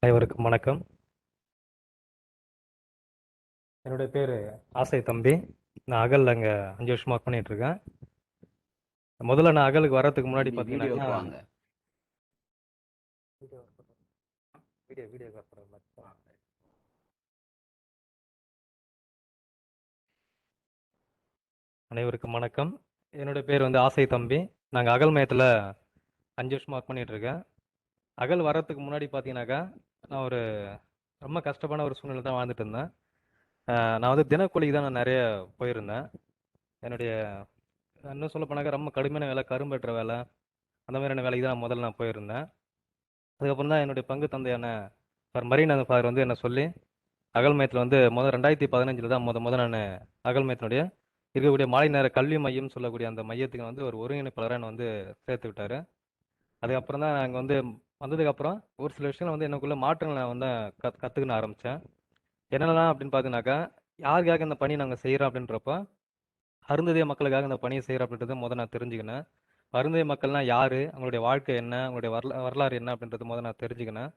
S9: அனைவருக்கும் வணக்கம். என்னுடைய பேர் ஆசை தம்பி. நான் அகல் அங்கே 5 வருஷமாக ஒர்க் பண்ணிட்டு இருக்கேன். முதல்ல நான் அகலுக்கு வர்றதுக்கு முன்னாடி பார்த்தீங்கன்னா அனைவருக்கும் வணக்கம். என்னுடைய பேர் வந்து ஆசை தம்பி. நாங்கள் அகல் மையத்தில் 5 வருஷமாக ஒர்க் பண்ணிட்டு இருக்கேன். அகல் வர்றதுக்கு முன்னாடி பார்த்தீங்கன்னாக்கா நான் ஒரு ரொம்ப கஷ்டமான ஒரு சூழ்நிலை தான் வாழ்ந்துட்டு இருந்தேன். நான் வந்து தினக்கூலிக்கு தான் நான் நிறைய போயிருந்தேன். என்னுடைய இன்னும் சொல்ல போனாக்கா ரொம்ப கடுமையான வேலை, கரும்பு வெட்டுற வேலை, அந்த மாதிரியான வேலைக்கு தான் முதல்ல நான் போயிருந்தேன். அதுக்கப்புறம் தான் என்னுடைய பங்கு தந்தையான மரியநாதன் ஃபாதர் வந்து என்ன சொல்லி அகல் மையத்தில் வந்து 2015 தான் முதல் நான் அகல் மையத்தினுடைய இருக்கக்கூடிய மாலை நேர கல்வி மையம் சொல்லக்கூடிய அந்த மையத்துக்கு வந்து ஒரு ஒருங்கிணைப்பாளராக என்னை வந்து சேர்த்து விட்டார். அதுக்கப்புறம் தான் நாங்கள் வந்து வந்ததுக்கப்புறம் ஒரு சில விஷயங்கள் வந்து எனக்குள்ள மாற்றங்கள் நான் வந்து கற்றுக்கின ஆரம்பித்தேன். என்னென்னலாம் அப்படின்னு பார்த்தீங்கன்னாக்கா, யாருக்காக இந்த பணி நாங்கள் செய்கிறோம் அப்படின்றப்போ அருந்ததிய மக்களுக்காக இந்த பணியை செய்கிறோம் அப்படின்றத முதல் நான் தெரிஞ்சுக்கினேன். அருந்ததிய மக்கள்னா யார், அவங்களுடைய வாழ்க்கை என்ன, அவங்களுடைய வரலாறு என்ன அப்படின்றது முதல் நான் தெரிஞ்சுக்கினேன்.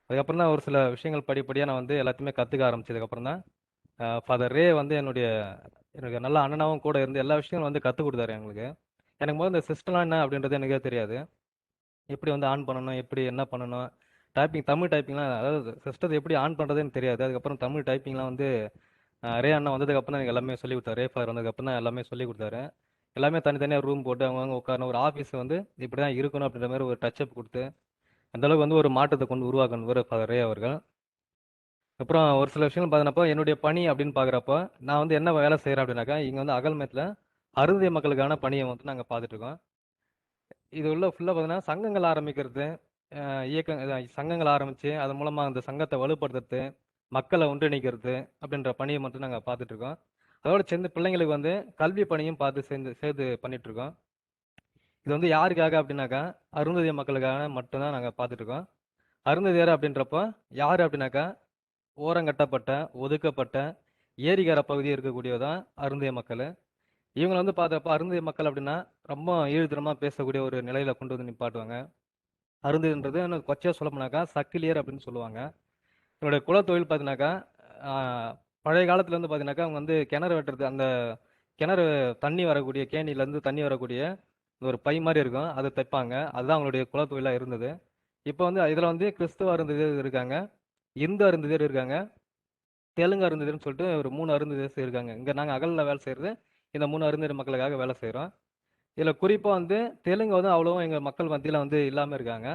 S9: அதுக்கப்புறம் தான் ஒரு சில விஷயங்கள் படிப்படியாக நான் வந்து எல்லாத்தையுமே கற்றுக்க ஆரம்பிச்சதுக்கப்புறம் தான் ஃபாதர் ரே வந்து என்னுடைய நல்ல அண்ணனாவும் கூட இருந்து எல்லா விஷயங்களும் வந்து கற்றுக் கொடுத்தாரு எங்களுக்கு. எனக்கு முதல்ல இந்த சிஸ்டம்லாம் என்ன அப்படின்றது எனக்கே தெரியாது. எப்படி வந்து ஆன் பண்ணணும், எப்படி என்ன பண்ணணும், தமிழ் டைப்பிங்லாம் அதாவது சிஸ்டத்தை எப்படி ஆன் பண்ணுறதுன்னு தெரியாது. அதுக்கப்புறம் தமிழ் டைப்பிங்லாம் வந்து ரே அண்ணா வந்ததுக்கப்புறம் தான் எனக்கு எல்லாமே சொல்லி கொடுத்தாரு. ரே ஃபாதர் வந்ததுக்கப்புறம் தான் எல்லாமே சொல்லி கொடுத்தாரு. எல்லாமே தனித்தனியாக ரூம் போட்டு அவங்கவுங்க உட்காரணும். ஒரு ஆஃபீஸ் வந்து இப்படி தான் இருக்கணும் அப்படின்ற மாதிரி ஒரு டச்சப் கொடுத்து அந்த அளவுக்கு வந்து ஒரு மாற்றத்தை கொண்டு உருவாக்கணும் ஃபாதர் ரே அவர்கள். அப்புறம் ஒரு சில விஷயங்கள் பார்த்தீங்கன்னப்போ என்னுடைய பணி அப்படின்னு பார்க்குறப்போ நான் வந்து என்ன வேலை செய்கிறேன் அப்படின்னாக்கா, இங்கே வந்து அகல்மேத்தில் அருந்திய மக்களுக்கான பணியை வந்து நாங்கள் பார்த்துட்டு இருக்கோம். இது உள்ள ஃபுல்லாக பார்த்தீங்கன்னா சங்கங்கள் ஆரம்பிக்கிறது, சங்கங்கள் ஆரம்பித்து அதன் மூலமாக அந்த சங்கத்தை வலுப்படுத்துறது, மக்களை ஒன்றிணைக்கிறது அப்படின்ற பணியை மட்டும் நாங்கள் பார்த்துட்டு இருக்கோம். அதோட சேர்ந்து பிள்ளைங்களுக்கு வந்து கல்வி பணியும் பார்த்து சேர்த்து பண்ணிட்டு இருக்கோம். இது வந்து யாருக்காக அப்படின்னாக்கா, அருந்ததிய மக்களுக்காக மட்டும்தான் நாங்கள் பார்த்துட்டு இருக்கோம். அருந்ததியர் அப்படின்றப்போ யார் அப்படின்னாக்கா, ஓரங்கட்டப்பட்ட, ஒதுக்கப்பட்ட, ஏரிகர பகுதி இருக்கக்கூடியதான் அருந்திய மக்கள். இவங்களை வந்து பார்த்தப்ப அருந்திய மக்கள் அப்படின்னா ரொம்ப ஈழ்த்தனமாக பேசக்கூடிய ஒரு நிலையில கொண்டு வந்து நிப்பாட்டுவாங்க. அருந்ததின்றது இன்னும் கொச்சையாக சொல்ல போனாக்கா சக்கிலியர் அப்படின்னு சொல்லுவாங்க. என்னுடைய குலத்தொழில் பார்த்தீங்கன்னாக்கா, பழைய காலத்துல இருந்து பார்த்தீங்கன்னாக்கா அவங்க வந்து கிணறு வெட்டுறது, அந்த கிணறு தண்ணி வரக்கூடிய கேணிலேருந்து தண்ணி வரக்கூடிய ஒரு பை மாதிரி இருக்கும், அதை தைப்பாங்க. அதுதான் அவங்களுடைய குலத்தொழிலாக இருந்தது. இப்போ வந்து இதில் வந்து கிறிஸ்துவ அருந்ததியர் இருக்காங்க, இந்து அருந்ததியர் இருக்காங்க, தெலுங்கு அருந்ததியர்னு சொல்லிட்டு ஒரு 3 அருந்ததியர் இருக்காங்க. இங்கே நாங்கள் அகலில் வேலை செய்கிறது இந்த 3 அருந்ததியர் மக்களுக்காக வேலை செய்கிறோம். இதில் குறிப்பாக வந்து தெலுங்கு வந்து அவ்வளோவும் எங்கள் மக்கள் மத்தியில் வந்து இல்லாமல் இருக்காங்க.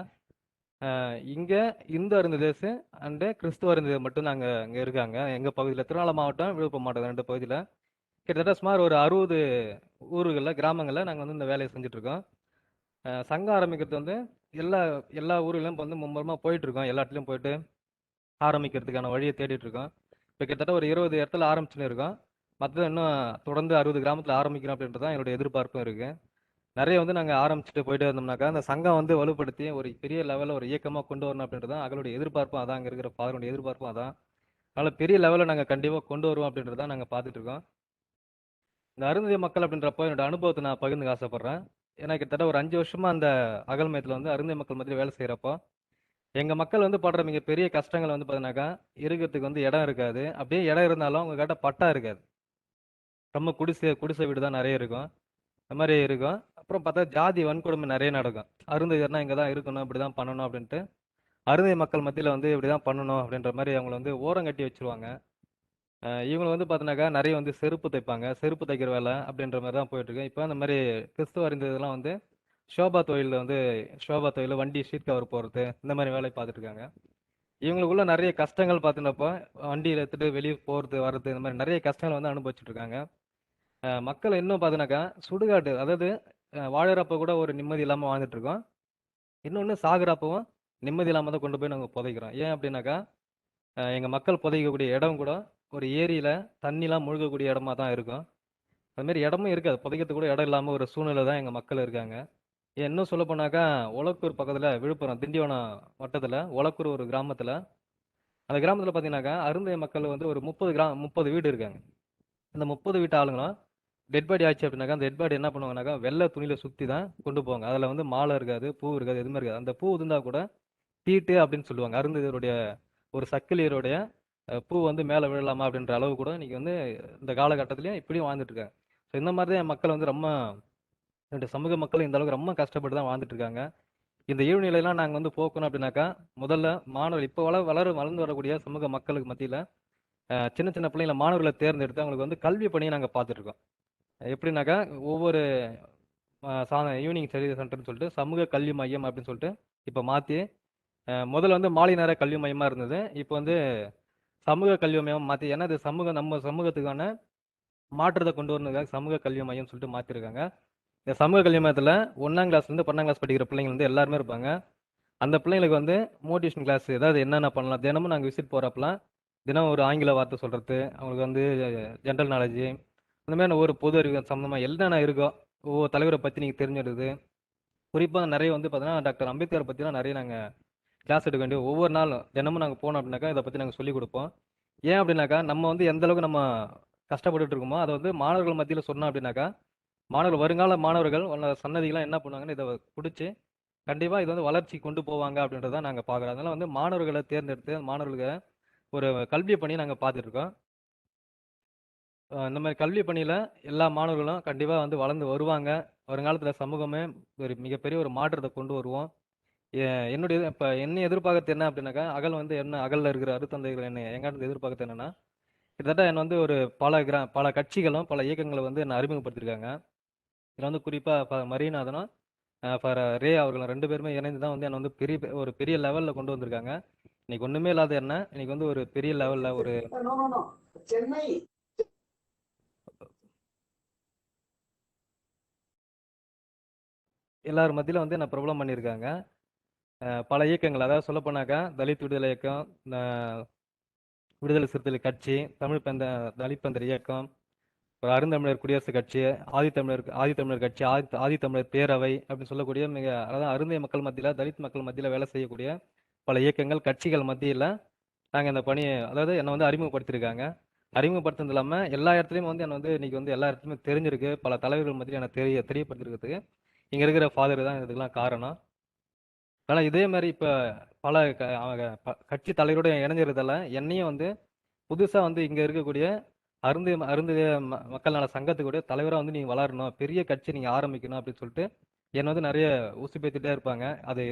S9: இங்கே இந்து அருந்ததேசு அண்டு கிறிஸ்துவ அருந்ததியர் மட்டும் நாங்கள் இங்கே இருக்காங்க. எங்கள் பகுதியில் திருவண்ணாமலை மாவட்டம், விழுப்புரம் மாவட்டம் 2 பகுதியில் கிட்டத்தட்ட சுமார் ஒரு 60 ஊர்களில், கிராமங்களில் நாங்கள் வந்து இந்த வேலையை செஞ்சுட்ருக்கோம். சங்கம் ஆரம்பிக்கிறது வந்து எல்லா எல்லா ஊர்களிலும் இப்போ வந்து மும்முரமாக போயிட்டுருக்கோம். எல்லா இடத்துலையும் போயிட்டு ஆரம்பிக்கிறதுக்கான வழியை தேடிட்டுருக்கோம். இப்போ கிட்டத்தட்ட ஒரு 20 இடத்துல ஆரம்பிச்சுன்னு இருக்கோம். மற்றது இன்னும் தொடர்ந்து 60 கிராமத்தில் ஆரம்பிக்கணும் அப்படின்றது தான் என்னுடைய எதிர்பார்ப்பும் இருக்குது. நிறைய வந்து நாங்கள் ஆரம்பிச்சுட்டு போயிட்டே இருந்தோம்னாக்கா அந்த சங்கம் வந்து வலுப்படுத்தி ஒரு பெரிய லெவலில் ஒரு இயக்கமாக கொண்டு வரணும் அப்படின்றது தான் அகளுடைய எதிர்பார்ப்பும் அதான், அங்கே இருக்கிற ஃபாதருடைய எதிர்பார்ப்பும் அதான். அதனால் பெரிய லெவலில் நாங்கள் கண்டிப்பாக கொண்டு வருவோம் அப்படின்றது தான் நாங்கள் பார்த்துட்ருக்கோம். இந்த அருந்ததிய மக்கள் அப்படின்றப்போ என்னோட அனுபவத்தை நான் பகிர்ந்து ஆசைப்பட்றேன். ஏன்னா கிட்டத்தட்ட ஒரு 5 வருஷமாக அந்த அகல்மயத்தில் வந்து அருந்ததிய மக்கள் மத்தியில் வேலை செய்கிறப்போ எங்கள் மக்கள் வந்து படுற மிகப்பெரிய கஷ்டங்கள் வந்து பார்த்தீங்கன்னாக்கா, இருக்கிறதுக்கு வந்து இடம் இருக்காது. அப்படியே இடம் இருந்தாலும் அவங்க கிட்ட பட்டா இருக்காது. ரொம்ப குடிசை வீடு தான் நிறைய இருக்கும். அந்த மாதிரி இருக்கும். அப்புறம் பார்த்தா ஜாதி வன்கொடுமை நிறைய நடக்கும். அருந்ததியர்னா இங்கே தான் இருக்கணும், இப்படி தான் பண்ணணும் அப்படின்ட்டு அருந்ததிய மக்கள் மத்தியில் வந்து இப்படி தான் பண்ணணும் அப்படின்ற மாதிரி அவங்கள வந்து ஓரம் கட்டி வச்சுருவாங்க. இவங்க வந்து பார்த்தீங்கன்னாக்கா நிறைய வந்து செருப்பு தைப்பாங்க, செருப்பு தைக்கிற வேலை அப்படின்ற மாதிரி தான் போயிட்டுருக்கு. இப்போ அந்த மாதிரி கிறிஸ்துவ அருந்ததியர்லாம் வந்து ஷோபா தொழில், வண்டி ஷீட் கவர் போடுறது, இந்த மாதிரி வேலையை பார்த்துட்டு இருக்காங்க. இவங்களுக்குள்ள நிறைய கஷ்டங்கள் பார்த்தீங்கன்னாப்போ வண்டியில் எடுத்துட்டு வெளியே போகிறது வர்றது, இந்த மாதிரி நிறைய கஷ்டங்கள் வந்து அனுபவிச்சுட்டு இருக்காங்க. மக்கள் இன்னும் பார்த்தீங்கன்னாக்கா சுடுகாடு, அதாவது வாழறப்ப கூட ஒரு நிம்மதி இல்லாமல் வாழ்ந்துட்டு இருக்கோம். இன்னொன்று சாகுறப்பவும் நிம்மதி இல்லாமல் தான் கொண்டு போய் நாங்கள் புதைக்கிறோம். ஏன் அப்படின்னாக்கா, எங்கள் மக்கள் புதைக்கக்கூடிய இடம் கூட ஒரு ஏரியில் தண்ணிலாம் முழுகக்கூடிய இடமா தான் இருக்கும். அதுமாரி இடமும் இருக்காது, புதைக்கிறதுக்கு கூட இடம் இல்லாமல் ஒரு சூழ்நிலை தான் எங்கள் மக்கள் இருக்காங்க. இன்னும் சொல்ல போனாக்கா, ஒலக்கூர் பக்கத்தில், விழுப்புரம் திண்டிவனம் வட்டத்தில் ஒலக்கூர் ஒரு கிராமத்தில், அந்த கிராமத்தில் பார்த்தீங்கன்னாக்கா அருந்தைய மக்கள் வந்து ஒரு 30 வீடு இருக்காங்க. அந்த 30 வீட்டு ஆளுங்களும் டெட் பாடி ஆச்சு அப்படின்னாக்கா அந்த டெட் பாடி என்ன பண்ணுவாங்கனாக்கா வெள்ளை துணியில் சுற்றி தான் கொண்டு போவாங்க. அதில் வந்து மாலை இருக்காது, பூ இருக்காது, எதுவுமே இருக்காது. அந்த பூ இருந்தால் கூட தீட்டு அப்படின்னு சொல்லுவாங்க. அருந்ததியருடைய ஒரு சக்கிலியருடைய பூ வந்து மேலே விழலாமா அப்படின்ற அளவு கூட இன்னைக்கு வந்து இந்த காலகட்டத்திலையும் இப்படியும் வாழ்ந்துட்டு இருக்காங்க. ஸோ இந்த மாதிரி தான் என் மக்கள் வந்து ரொம்ப, என்னுடைய சமூக மக்கள் இந்த அளவுக்கு ரொம்ப கஷ்டப்பட்டு தான் வாழ்ந்துட்டு இருக்காங்க. இந்த ஈழ்நிலையெல்லாம் நாங்கள் வந்து போக்கணும் அப்படின்னாக்கா, முதல்ல மாணவர் இப்போ வளர்ந்து வரக்கூடிய சமூக மக்களுக்கு மத்தியில் சின்ன சின்ன பிள்ளைங்கள மாணவர்களை தேர்ந்தெடுத்து அவங்களுக்கு வந்து கல்வி பணியை நாங்கள் பார்த்துட்டு இருக்கோம். எப்படின்னாக்கா, ஒவ்வொரு ஈவினிங் ஸ்டடி சென்டர்னு சொல்லிட்டு சமூக கல்வி மையம் அப்படின்னு சொல்லிட்டு இப்போ மாற்றி, முதல்ல வந்து மாலை நேர கல்வி மையமாக இருந்தது. இப்போ வந்து சமூக கல்வி மையம் மாற்றி, ஏன்னா இது நம்ம சமூகத்துக்கான மாற்றத்தை கொண்டு வரதுக்காக சமூக கல்வி மையம் சொல்லிட்டு மாற்றிருக்காங்க. இந்த சமூக கல்வி மையத்தில் 1ஆம் கிளாஸ்லேருந்து 12ஆம் கிளாஸ் படிக்கிற பிள்ளைங்க வந்து எல்லாருமே இருப்பாங்க. அந்த பிள்ளைங்களுக்கு வந்து மோட்டிவேஷன் கிளாஸ், ஏதாவது என்னென்ன பண்ணலாம், தினமும் நாங்கள் விசிட் போகிறப்பலாம் தினம் ஒரு ஆங்கில வார்த்தை சொல்கிறது, அவங்களுக்கு வந்து ஜென்ரல் நாலேஜு, இந்த மாதிரி ஒரு பொது அறிவு சம்மந்தமாக என்னென்ன இருக்கோ ஒவ்வொரு தலைவரை பற்றி நீங்கள் தெரிஞ்சிடுது. குறிப்பாக நிறைய வந்து பார்த்தீங்கன்னா டாக்டர் அம்பேத்கரை பற்றிலாம் நிறைய நாங்கள் கிளாஸ் எடுக்க வேண்டிய, ஒவ்வொரு நாளும் தினமும் நாங்கள் போனோம் அப்படின்னாக்கா இதை பற்றி நாங்கள் சொல்லிக் கொடுப்போம். ஏன் அப்படின்னாக்கா, நம்ம வந்து எந்த அளவுக்கு நம்ம கஷ்டப்பட்டுட்டு இருக்கோமோ அதை வந்து மாணவர்கள் மத்தியில் சொன்னோம் அப்படின்னாக்கா, வருங்கால மாணவர்கள் சன்னதிகளாம் என்ன பண்ணுவாங்கன்னு இதை பிடிச்சி கண்டிப்பாக இது வந்து வளர்ச்சி கொண்டு போவாங்க அப்படின்றத நாங்கள் பார்க்குறோம். அதனால வந்து மாணவர்களை தேர்ந்தெடுத்து மாணவர்களுக்கு ஒரு கல்வி பணியை நாங்கள் பார்த்துட்டு இருக்கோம். இந்த மாதிரி கல்வி பணியில் எல்லா மாணவர்களும் கண்டிப்பாக வந்து வளர்ந்து வருவாங்க. வருங்காலத்தில் சமூகமே ஒரு மிகப்பெரிய ஒரு மாற்றத்தை கொண்டு வருவோம். என்னுடைய இப்போ என்ன எதிர்பார்க்கறது என்ன அப்படின்னாக்கா, அகல் வந்து என்ன அகலில் இருக்கிற அருத்தந்தைகள் என்ன எங்காட்டு எதிர்பார்க்கறது என்னன்னா, கிட்டத்தட்ட என்ன வந்து ஒரு பல கட்சிகளும் பல இயக்கங்களை வந்து என்ன அறிமுகப்படுத்திருக்காங்க. இதில் வந்து குறிப்பாக மரியநாதனும் ஃபார் ரே அவர்களும் 2 பேருமே இணைந்து தான் வந்து என்னை வந்து ஒரு பெரிய லெவலில் கொண்டு வந்திருக்காங்க. இன்னைக்கு ஒன்றுமே இல்லாத என்ன இன்னைக்கு வந்து ஒரு பெரிய லெவலில் ஒரு
S10: Chennai.
S9: எல்லார் மத்தியில் வந்து என்ன பிரபலம் பண்ணியிருக்காங்க. பல இயக்கங்கள், அதாவது சொல்லப்போனாக்கா தலித் விடுதலை இயக்கம், விடுதலை சிறுத்தைகள் கட்சி, தலித் பந்தர் இயக்கம், ஒரு அருந்தமிழர் குடியரசுக் கட்சி, ஆதித்தமிழர் கட்சி, ஆதித்தமிழர் பேரவை அப்படின்னு சொல்லக்கூடிய அதாவது அருந்திய மக்கள் மத்தியில், தலித் மக்கள் மத்தியில் வேலை செய்யக்கூடிய பல இயக்கங்கள், கட்சிகள் மத்தியில் நாங்கள் இந்த பணியை, அதாவது என்னை வந்து அறிமுகப்படுத்தியிருக்காங்க. அறிமுகப்படுத்துறது இல்லாமல் எல்லா இடத்துலையும் வந்து என்னை வந்து இன்னைக்கு வந்து எல்லா இடத்துலையுமே தெரிஞ்சிருக்கு. பல தலைவர்கள் மத்தியில் எனக்கு தெரியப்படுத்திருக்கிறதுக்கு இங்கே இருக்கிற ஃபாதர் தான் இதுக்கெல்லாம் காரணம். ஆனால் இதே மாதிரி இப்போ பல கட்சி தலைவரோட இணைஞ்சிருந்தால என்னையும் வந்து புதுசாக வந்து இங்கே இருக்கக்கூடிய அருந்திய மக்கள் நல சங்கத்துக்குடைய தலைவராக வந்து நீங்கள் வளரணும், பெரிய கட்சி நீங்கள் ஆரம்பிக்கணும் அப்படின்னு சொல்லிட்டு என்னை வந்து நிறைய ஊசிப்பேத்திட்டே இருப்பாங்க. அது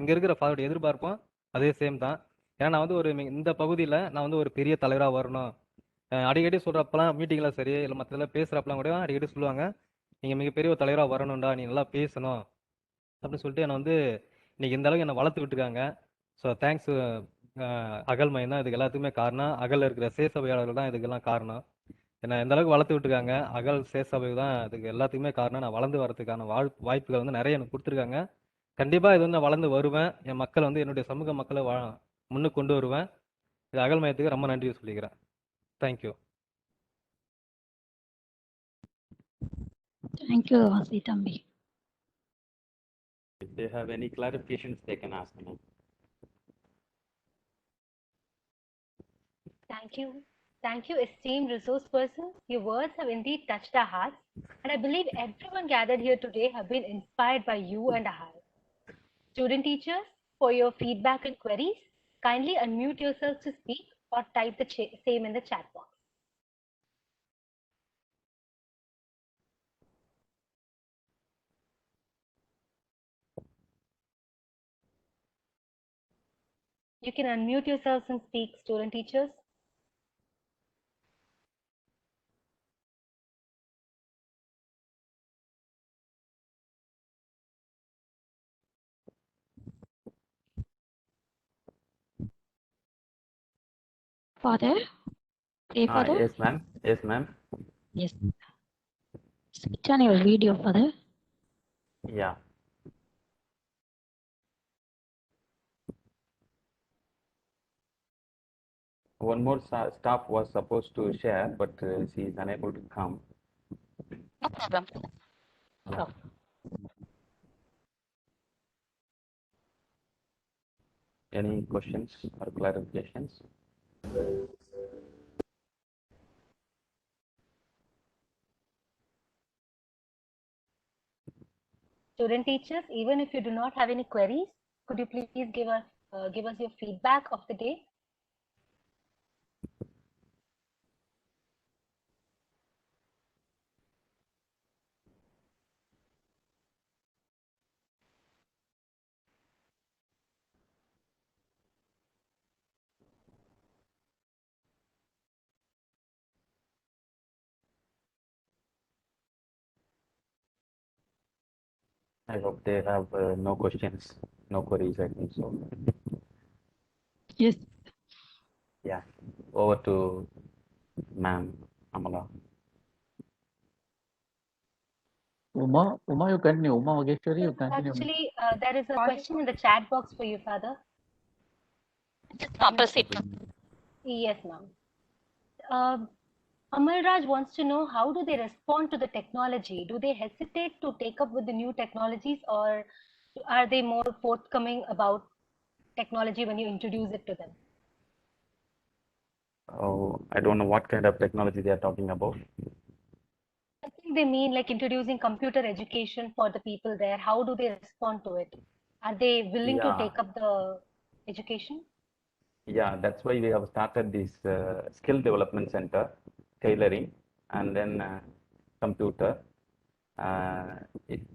S9: இங்கே இருக்கிற ஃபாதரோட எதிர்பார்ப்பும் அதே சேம் தான். ஏன்னா நான் வந்து இந்த பகுதியில் நான் வந்து ஒரு பெரிய தலைவராக வரணும். அடிக்கடி சொல்கிறப்பெல்லாம் மீட்டிங்கில் சரி இல்லை மற்றதெல்லாம் பேசுகிறப்பெல்லாம் கூட அடிக்கடி சொல்லுவாங்க, நீங்கள் மிகப்பெரிய ஒரு தலைவராக வரணும்டா, நீ நல்லா பேசணும் அப்படின்னு சொல்லிட்டு என்னை வந்து இன்னைக்கு இந்த அளவுக்கு என்னை வளர்த்து விட்டுருக்காங்க. ஸோ தேங்க்ஸ் அகல்மயம் தான் இதுக்கு எல்லாத்துக்குமே காரணம். அகலில் இருக்கிற சேசபையாளர்கள் தான் இதுக்கெல்லாம் காரணம். என்னை எந்த அளவுக்கு வளர்த்து விட்டுருக்காங்க, அகல் சேசபை தான் இதுக்கு எல்லாத்துக்குமே காரணம். நான் வளர்ந்து வரதுக்கான வாய்ப்புகள் வந்து நிறைய எனக்கு கொடுத்துருக்காங்க. கண்டிப்பாக இது வந்து நான் வளர்ந்து வருவேன். என் மக்கள் வந்து என்னுடைய சமூக மக்களை முன்னுக்கு கொண்டு வருவேன். இது அகல்மயத்துக்கு ரொம்ப நன்றி சொல்லிக்கிறேன். தேங்க்யூ.
S8: தேங்க்யூ ஆசி தம்பி.
S7: If they have any clarifications, they can ask me.
S1: Thank you. Thank you, esteemed resource persons. Your words have indeed touched our hearts, and I believe everyone gathered here today have been inspired by you and Ahal. Student teachers, for your feedback and queries, kindly unmute yourselves to speak or type the same in the chat box. You can unmute yourselves and speak, student teachers.
S8: Father? Hey, Father?
S7: Yes, ma'am. Yes, ma'am.
S8: Yes. Switch on your video, Father.
S7: Yeah. One more staff was supposed to share, but she is unable to come.
S8: No problem.
S7: Yeah. Any questions or clarifications?
S1: Student teachers, even if you do not have any queries, could you please give us your feedback of the day?
S7: I hope they have no questions, no queries, I think so.
S8: Yes.
S7: Yeah. Over to ma'am Amala.
S6: Uma, you continue. Uma Mageshwari, you continue.
S1: Actually, there is a question in the chat box for you, Father.
S8: Just opposite.
S1: Yes, ma'am. Amalraj wants to know, how do they respond to the technology? Do they hesitate to take up with the new technologies, or are they more forthcoming about technology when you introduce it to them?
S7: Oh, I don't know what kind of technology they are talking about.
S1: I think they mean like introducing computer education for the people there. How do they respond to it? Are they willing to take up the education?
S7: Yeah, that's why we have started this skill development center, tailoring. and then computer.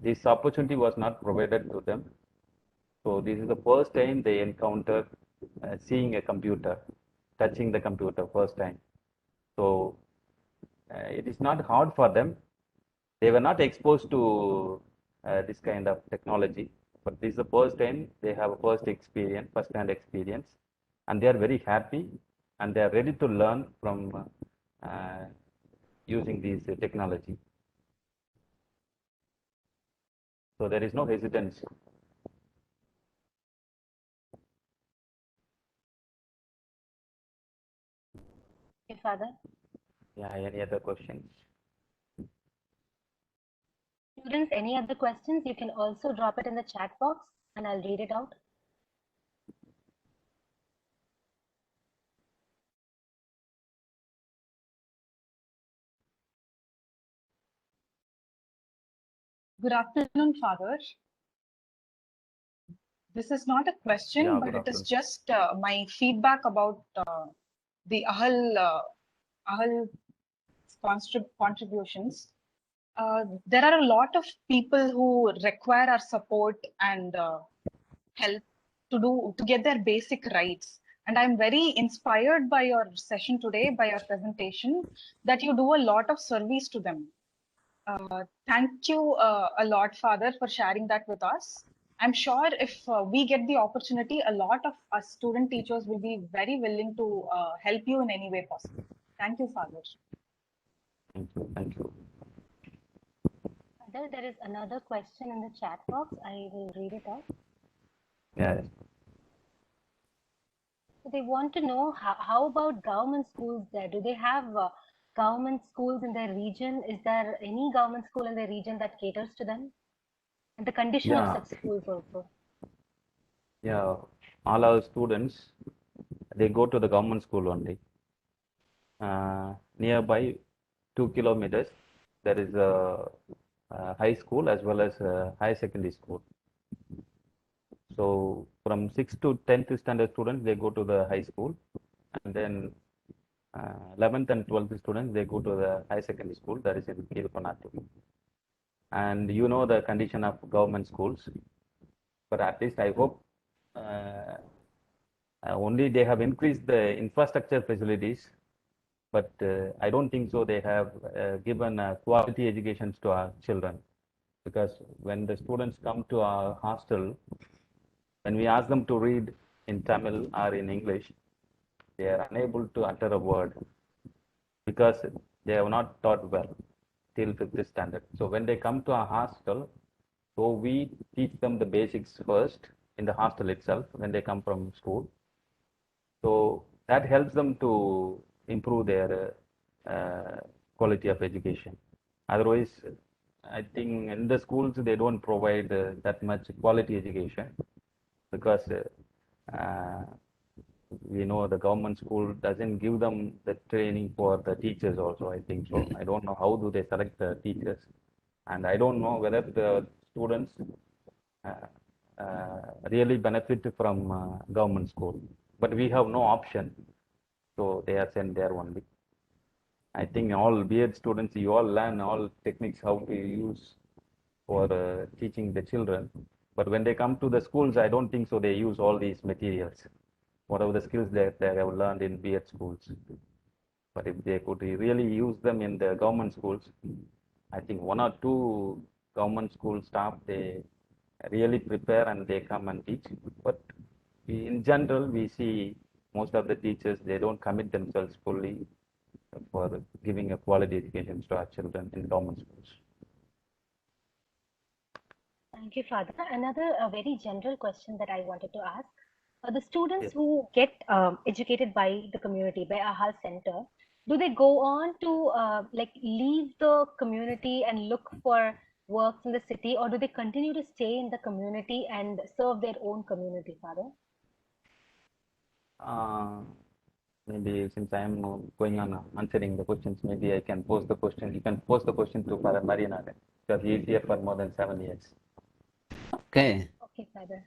S7: This opportunity was not provided to them. So this is the first time they encountered seeing a computer, touching the computer first time. So it is not hard for them. They were not exposed to this kind of technology, but this is the first time they have a first-hand experience, and they are very happy, and they are ready to learn from using this technology. So there is no hesitance.
S1: Okay, Father.
S7: Yeah, any other questions?
S1: Students, any other questions? You can also drop it in the chat box and I'll read it out.
S4: Good afternoon, Father. This is not a question,
S7: Yeah,
S4: but
S7: good
S4: it is
S7: afternoon.
S4: just my feedback about the AHAL contributions. There are a lot of people who require our support and help to get their basic rights. And I'm very inspired by your session today, by your presentation, that you do a lot of service to them. Thank you a lot, Father, for sharing that with us. I'm sure if we get the opportunity, a lot of us student teachers will be very willing to help you in any way possible. Thank you, Father.
S7: Thank you. Thank you.
S1: Father, there is another question in the chat box. I will read it out.
S7: Yeah.
S1: So they want to know how about government schools there? Do they have government schools in their region? Is there any government school in their region that caters to them? And the condition of
S7: Yeah.
S1: such schools also.
S7: Yeah. All our students, they go to the government school only. Nearby 2 kilometers, there is a high school as well as a high secondary school. So from 6th to 10th standard students, they go to the high school, and then 11th and 12th students, they go to the high secondary school, that is in Kirupanattu. And you know the condition of government schools, but at least I hope only they have increased the infrastructure facilities, but I don't think so they have given quality educations to our children, because when the students come to our hostel, when we ask them to read in Tamil or in English, they are unable to utter a word because they have not taught well till 5th standard. So when they come to our hostel, so we teach them the basics first in the hostel itself when they come from school. So that helps them to improve their quality of education. Otherwise, I think in the schools they don't provide that much quality education, because we know the government school doesn't give them the training for the teachers also, I think so. I don't know how do they select the teachers, and I don't know whether the students really benefit from government school, but we have no option, so they are sent there only. I think all B.Ed students, you all learn all techniques how to use for teaching the children, but when they come to the schools, I don't think so they use all these materials, whatever the skills that they have learned in B.Ed schools. But if they could really use them in the government schools, I think 1 or 2 government school staff, they really prepare and they come and teach. But in general, we see most of the teachers, they don't commit themselves fully for giving a quality education to our children in government schools.
S1: Thank you, Father. Another very general question that I wanted to ask. The students
S7: Yes.
S1: who get educated by the community, by AHAL Center, do they go on to like leave the community and look for works in the city, or do they continue to stay in the community and serve their own community, Father?
S7: Maybe since I am going on answering the questions, maybe I can pose the question. You can pose the question to Father Marianathan, because he is here for more than 7 years.
S5: Okay.
S1: Okay, Father.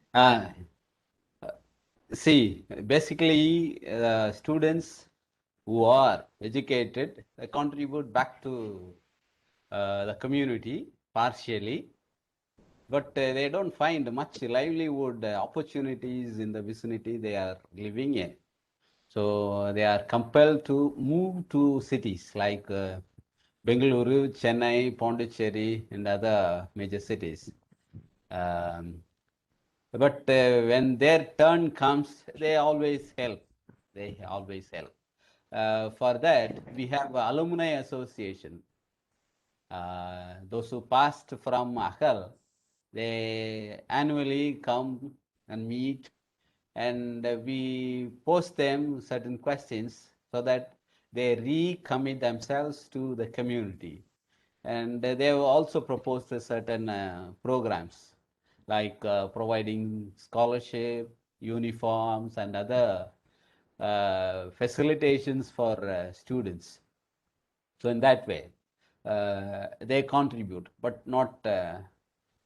S5: See, basically, students who are educated, they contribute back to the community partially, but they don't find much livelihood opportunities in the vicinity they are living in. So they are compelled to move to cities like Bengaluru, Chennai, Pondicherry, and other major cities. But when their turn comes, they always help. They always help. For that, we have alumni association. Those who passed from Akhal, they annually come and meet, and we post them certain questions so that they recommit themselves to the community. And they have also proposed certain programs like providing scholarship, uniforms, and other facilitations for students. So in that way, they contribute, but not to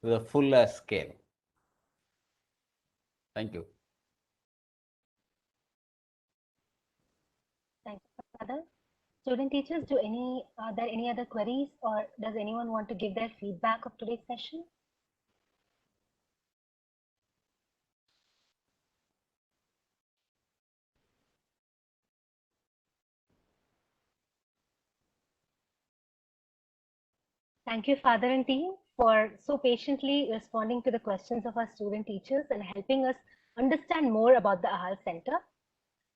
S5: the full scale. Thank you.
S1: Thank you, Father. Student teachers, are there any other queries, or does anyone want to give their feedback of today's session? Thank you, Father and team, for so patiently responding to the questions of our student teachers and helping us understand more about the AHAL Center.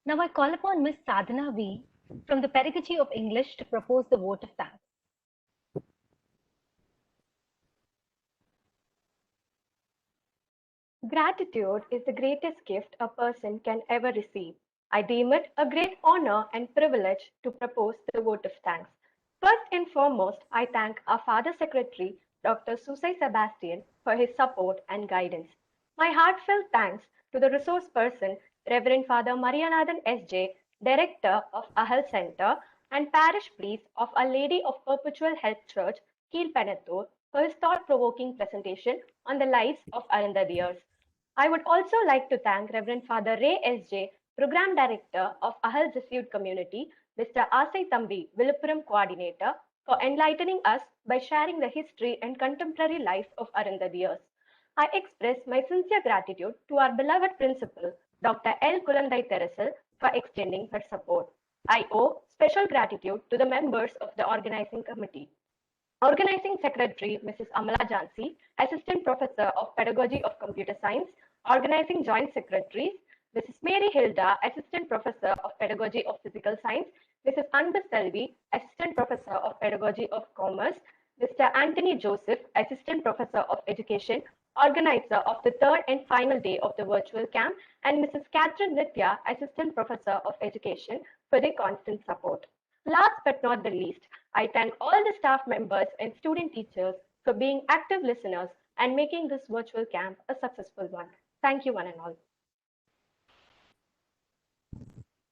S1: Now I call upon Ms. Sadhana V. from the Pedagogy of English to propose the vote of thanks.
S11: Gratitude is the greatest gift a person can ever receive. I deem it a great honor and privilege to propose the vote of thanks. First and foremost, I thank our Father Secretary, Dr. Susai Sebastian, for his support and guidance. My heartfelt thanks to the resource person, Reverend Father Marianathan S.J., Director of Ahal Center, and Parish Priest of Our Lady of Perpetual Help Church, Keelpanathur, for his thought-provoking presentation on the lives of Arundadiyars. I would also like to thank Reverend Father Ray S.J., Program Director of Ahal Jesuit Community, Mr. Asai Thambi, Viluppuram Coordinator, for enlightening us by sharing the history and contemporary life of Arundadiyars. I express my sincere gratitude to our beloved principal, Dr. L. Kulandai Teresal, for extending her support. I owe special gratitude to the members of the organizing committee. Organizing Secretary Mrs. Amala Jansi, Assistant Professor of Pedagogy of Computer Science, Organizing Joint Secretaries, Mrs. Mary Hilda, Assistant Professor of Pedagogy of Physical Science, Mrs. Anba Selvi, Assistant Professor of Pedagogy of Commerce, Mr. Anthony Joseph, Assistant Professor of Education, organizer of the third and final day of the virtual camp, and Mrs. Catherine Nitya, Assistant Professor of Education, for their constant support. Last but not the least, I thank all the staff members and student teachers for being active listeners and making this virtual camp a successful one. Thank you, one and all.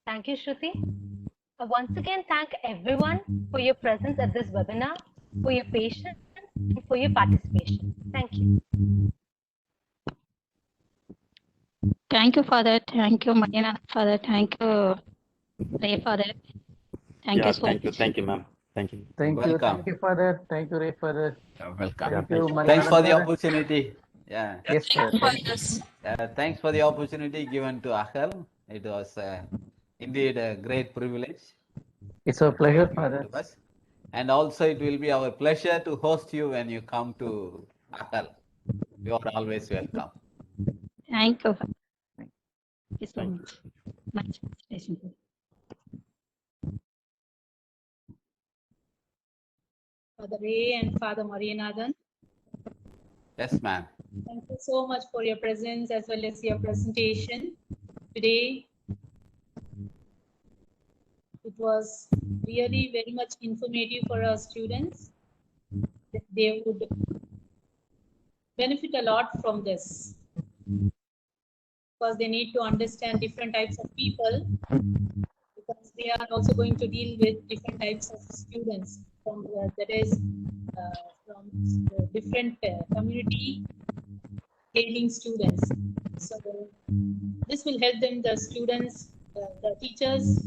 S1: Thank you, Shruti. Once again, thank everyone for your presence at this webinar, for your patience, and for your participation. Thank you.
S8: Thank you, Father. Thank you, Marina, Father. Thank you, Ray, Father. Thank
S7: Yeah,
S8: you so
S7: thank you,
S8: much.
S7: thank you, ma'am. Thank you.
S6: Thank you.
S5: Welcome.
S6: Thank you, Father. Thank you, Ray, Father.
S5: Welcome.
S6: Thank
S7: Yeah,
S6: you,
S7: thank you.
S5: Thanks
S6: Mariana,
S5: for the
S6: Father.
S5: opportunity. Yeah.
S6: Yes, sir. Thank you.
S5: Thanks for the opportunity given to Akhal. It was indeed a great privilege.
S6: It's a pleasure,
S5: Given
S6: Father.
S5: to us. And also it will be our pleasure to host you when you come to Akhal. You are always welcome.
S8: Thank you. Thank you so
S7: Thank you.
S8: much. Much appreciation.
S12: Father Ray and Father Marianathan,
S5: Yes, ma'am.
S12: thank you so much for your presence as well as your presentation today. It was really very much informative for our students. They would benefit a lot from this because they need to understand different types of people, because they are also going to deal with different types of students from different community hailing students. So this will help them, the students, the teachers,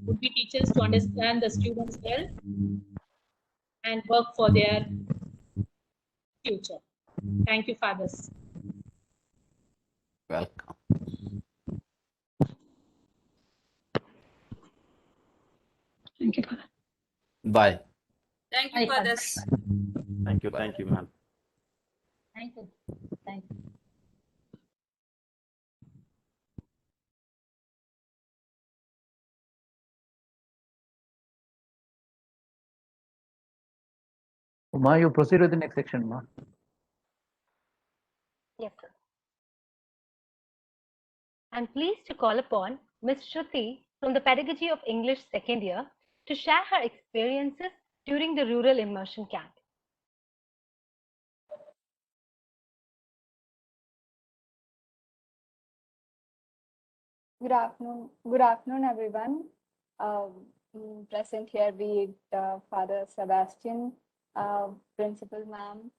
S12: would-be teachers to understand the students well and work for their future. Thank you, fathers.
S5: Welcome.
S8: Thank you, Father.
S5: Bye.
S3: Thank
S8: Bye,
S3: you,
S8: Father.
S3: fathers.
S7: Thank you, ma'am.
S8: Thank you. Thank you.
S6: Uma, you proceed with the next section, Ma.
S1: Yes, sir. I'm pleased to call upon Ms. Shruti from the Pedagogy of English second year to share her experiences during the rural immersion camp.
S13: Good afternoon, everyone. Present here be it Father Sebastian, Principal Ma'am,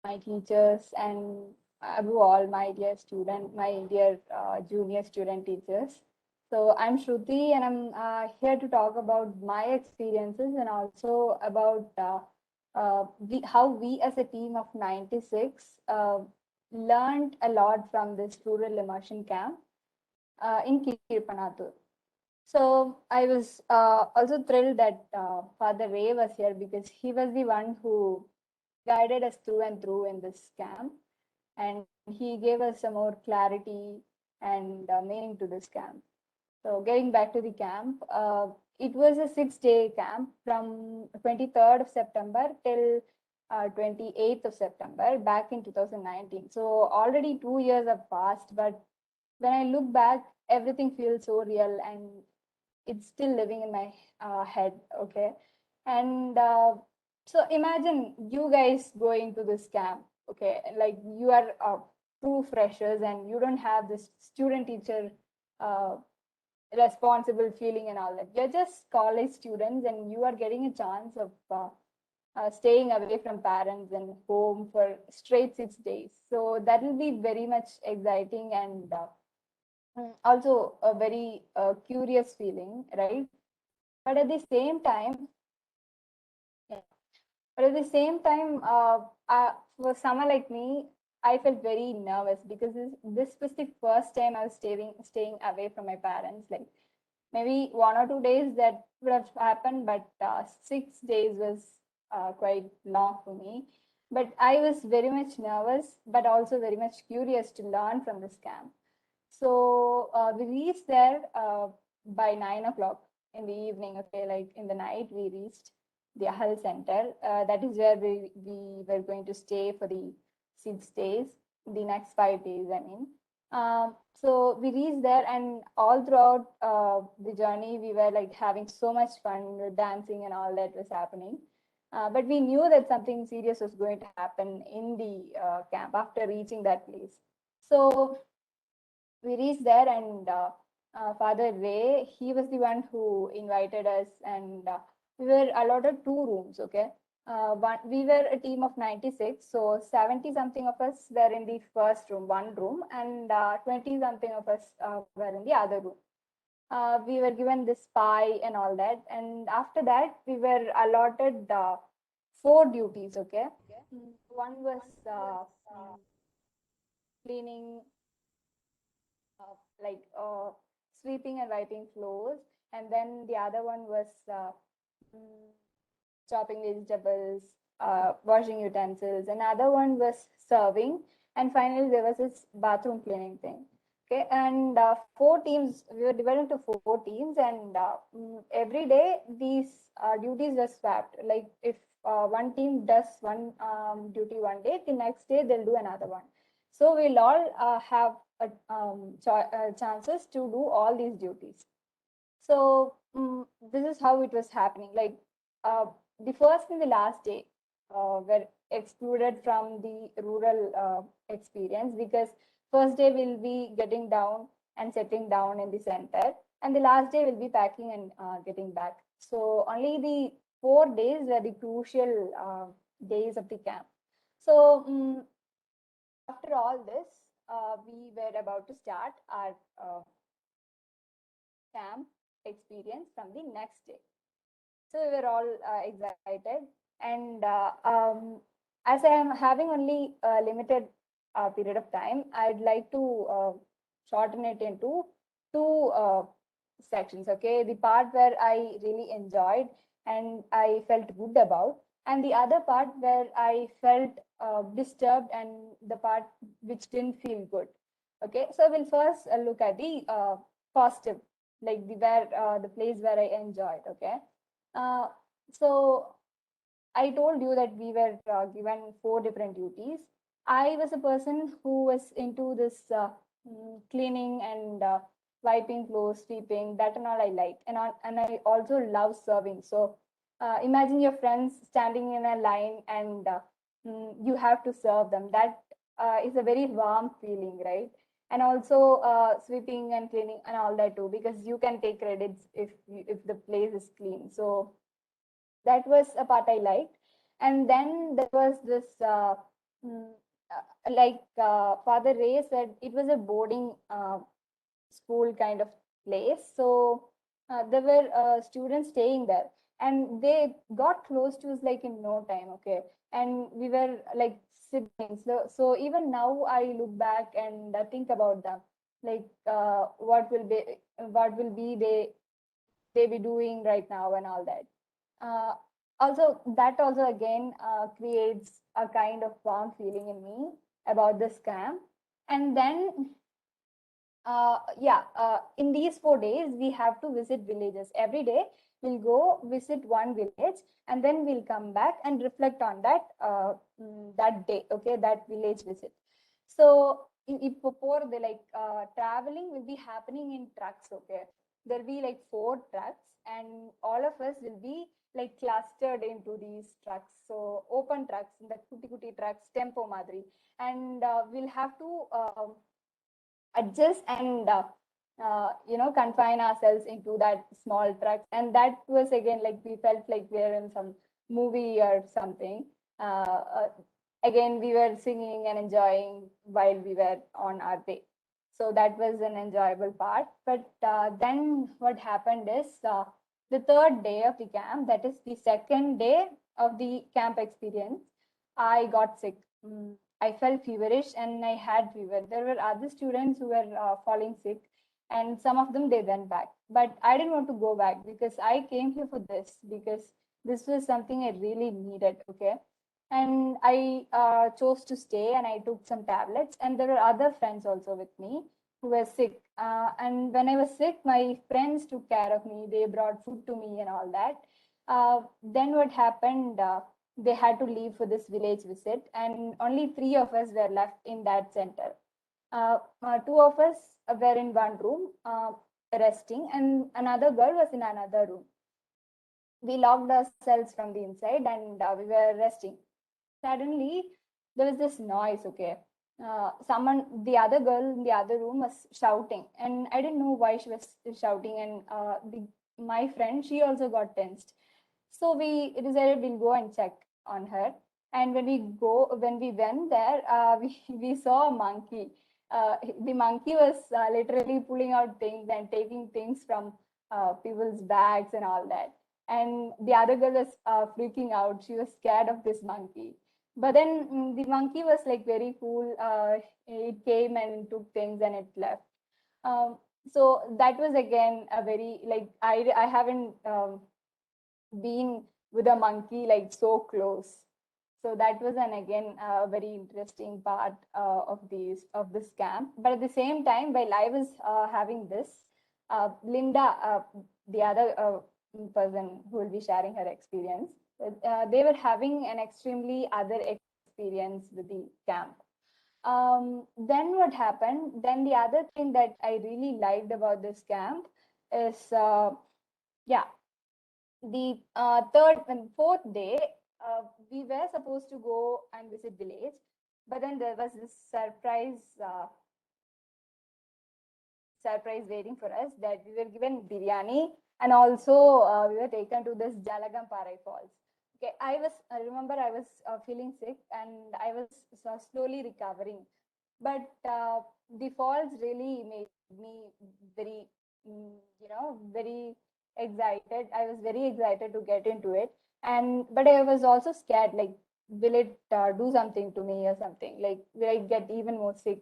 S13: my teachers, and above all, my dear student, my dear junior student teachers. So I'm Shruti, and I'm here to talk about my experiences and also about how we as a team of 96 learned a lot from this rural immersion camp in Kirpanatur. So I was also thrilled that Father Ray was here because he was the one who guided us through and through in this camp, and he gave us some more clarity and meaning to this camp. So getting back to the camp, it was a 6-day camp from 23rd of September till 28th of September back in 2019. So already 2 years have passed, but when I look back, everything feels so real and it's still living in my head. Okay. And so imagine you guys going to this camp. Okay. Like you are two freshers and you don't have this student teacher responsible feeling and all that. You're just college students and you are getting a chance of staying away from parents and home for straight 6 days. So that will be very much exciting and also a very curious feeling, right? But at the same time, yeah. But at the same time, for someone like me, I felt very nervous because this was the first time I was staying away from my parents. Like maybe 1 or 2 days that would have happened, but 6 days was quite long for me. But I was very much nervous, but also very much curious to learn from this camp. So we reached there by 9 o'clock in the evening. Okay, like in the night, we reached the Hull Center. That is where we were going to stay for the 6 days, the next 5 days, I mean. So we reached there, and all throughout the journey, we were like having so much fun, dancing and all that was happening. But we knew that something serious was going to happen in the camp after reaching that place. So we reached there, and Father Ray, he was the one who invited us, and we were allotted 2 rooms. Okay, we were a team of 96, so 70 something of us were in the first room, one room, and 20 something of us were in the other room. We were given this pie and all that, and after that we were allotted 4 duties. Okay, one was cleaning, like sweeping and wiping floors, and then the other one was mm, chopping vegetables, washing utensils. Another one was serving, and finally there was this bathroom cleaning thing. Okay, and 4 teams. We were divided into 4 teams, and every day these duties were swapped. Like if one team does one duty one day, the next day they'll do another one. So we'll all have chances to do all these duties. So this is how it was happening. Like the first and the last day were excluded from the rural experience because first day we'll be getting down and settling down in the center, and the last day we'll be packing and getting back. So only the 4 days were the crucial days of the camp. So after all this, we were about to start our camp experience from the next day. So we were all excited. And as I am having only a limited period of time, I'd like to shorten it into two sections. Okay, the part where I really enjoyed and I felt good about, and the other part where I felt disturbed and the part which didn't feel good. Okay, so we'll first look at the positive, like the place where I enjoyed. Okay, uh, so I told you that we were given 4 different duties. I was a person who was into this cleaning and wiping clothes, sweeping, that and all I liked. And I also love serving. So imagine your friends standing in a line and you have to serve them. That is a very warm feeling, right? And also sweeping and cleaning and all that too, because you can take credits if the place is clean. So that was a part I liked. And then there was this, mm, like Father Ray said, it was a boarding school kind of place. So there were students staying there, and they got close to us like in no time. Okay, and we were like siblings. So even now I look back and think about them, like what will be they be doing right now and all that. Uh, Also, that also again creates a kind of warm feeling in me about the scam. And then, in these 4 days, we have to visit villages. Every day, we'll go visit one village, and then we'll come back and reflect on that day. Okay, that village visit. So, for the traveling will be happening in trucks. Okay, there'll be like 4 trucks, and all of us will be like clustered into these trucks. So open trucks, the kuti trucks, tempo madri, and we'll have to adjust and confine ourselves into that small trucks. And that was again like we felt like we were in some movie or something. Uh, Again, we were singing and enjoying while we were on our way. So that was an enjoyable part. But then what happened is the third day of the camp, that is the second day of the camp experience, I got sick. I felt feverish and I had fever. There were other students who were falling sick, and some of them they went back. But I didn't want to go back because I came here for this, because this was something I really needed. Okay. And I chose to stay and I took some tablets. And there were other friends also with me who were sick. And when I was sick, my friends took care of me. They brought food to me and all that. Then what happened? They had to leave for this village visit, and only 3 of us were left in that center. 2 of us were in one room resting, and another girl was in another room. We locked ourselves from the inside and we were resting. Suddenly, there was this noise. Okay, the other girl in the other room was shouting, and I didn't know why she was shouting. And my friend, she also got tensed. So we decided we'll go and check on her. And when we went there, we saw a monkey. The monkey was literally pulling out things and taking things from people's bags and all that. And the other girl was freaking out. She was scared of this monkey. But then the monkey was like very cool. It came and took things and it left. So that was again a very like I haven't been with a monkey like so close. So that was an again a very interesting part of this camp. But at the same time, while I was having this, Linda, the other person who will be sharing her experience, they were having an extremely other experience with the camp. Then what happened? Then the other thing that I really liked about this camp is, yeah, the third and fourth day, we were supposed to go and visit village, but then there was this surprise waiting for us, that we were given biryani, and also we were taken to this Jalagamparai Falls. Okay, I remember I was feeling sick and I was slowly recovering, but the falls really made me very very excited. I was very excited to get into it, but I was also scared, like, will it do something to me or something? Like, will I get even more sick?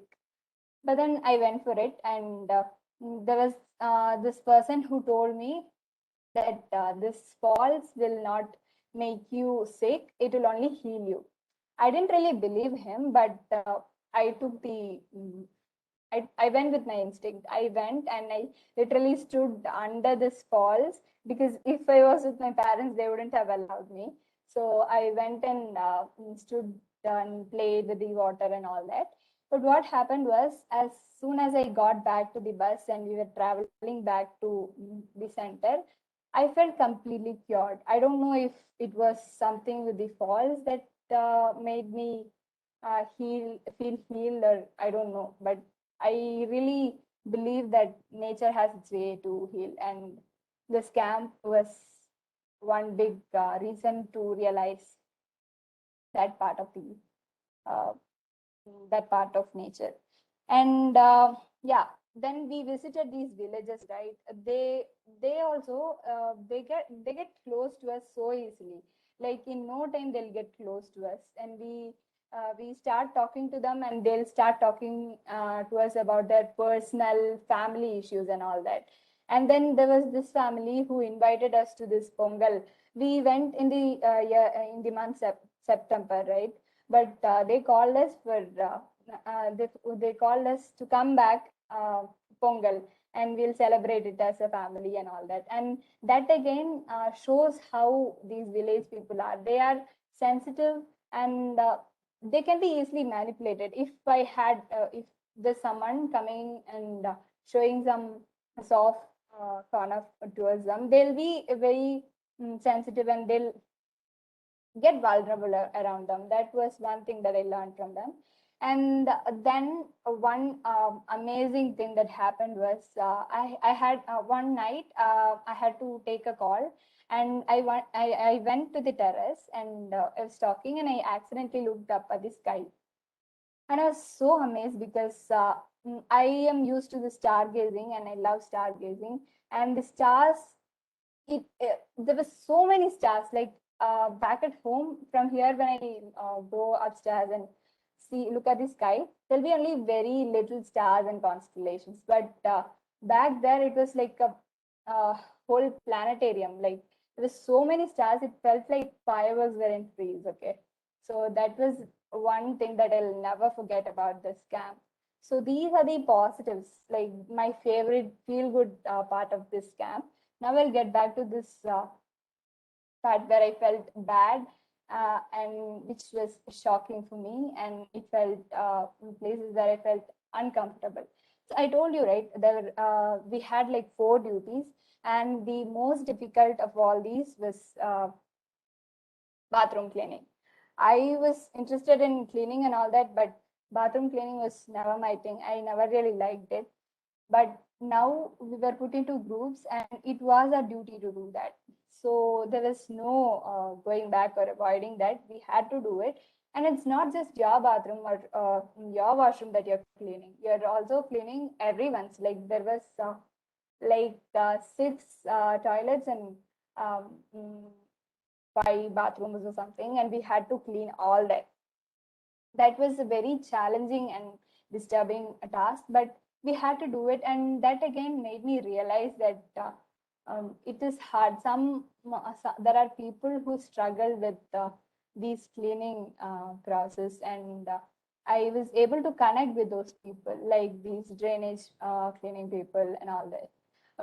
S13: But then I went for it, and there was this person who told me that this falls will not make you sick, it will only heal you. I didn't really believe him, but I took the I went with my instinct. I went and I literally stood under this falls, because if I was with my parents, they wouldn't have allowed me. So I went and stood and played with the water and all that. But what happened was, as soon as I got back to the bus and we were traveling back to the center, I felt completely cured. I don't know if it was something with the falls that made me feel healed, or I don't know. But I really believe that nature has its way to heal, and this camp was one big reason to realize that part of the uh, that part of nature. And yeah, then we visited these villages, right? They also they get close to us so easily. Like, in no time they'll get close to us, and we start talking to them, and they'll start talking to us about their personal family issues and all that. And then there was this family who invited us to this pongal. We went in the in the month September, right? But they called us for they called us to come back pongal, and we'll celebrate it as a family and all that. And that again shows how these village people are. They are sensitive, and they can be easily manipulated. If there's someone coming and showing some soft corner towards them, they'll be very sensitive, and they'll get vulnerable around them. That was one thing that I learned from them. And then one amazing thing that happened was, I had one night I had to take a call, and I went to the terrace, and I was talking, and I accidentally looked up at the sky, and I was so amazed, because I am used to the stargazing, and I love stargazing, and the stars, there were so many stars. Like, back at home from here, when I go upstairs and look at the sky, there'll be only very little stars and constellations. But back there, it was like a whole planetarium. Like, there were so many stars, it felt like fireworks were in freeze. Okay, so that was one thing that I'll never forget about this camp. So these are the positives, like my favorite feel good part of this camp. Now I'll get back to this part where I felt bad, and which was shocking for me, and it felt places where I felt uncomfortable. So I told you, right, there we had like 4 duties, and the most difficult of all these was bathroom cleaning. I was interested in cleaning and all that, but bathroom cleaning was never my thing. I never really liked it. But now we were put into groups, and it was our duty to do that. So there was no going back or avoiding that. We had to do it. And it's not just your bathroom or your washroom that you're cleaning. You're also cleaning everyone's. Like, there was like 6 toilets and um, mm, 5 bathrooms or something, and we had to clean all that. That was a very challenging and disturbing task, but we had to do it. And that again made me realize that it is hard. There are people who struggle with these cleaning process, and I was able to connect with those people, like these drainage cleaning people and all that.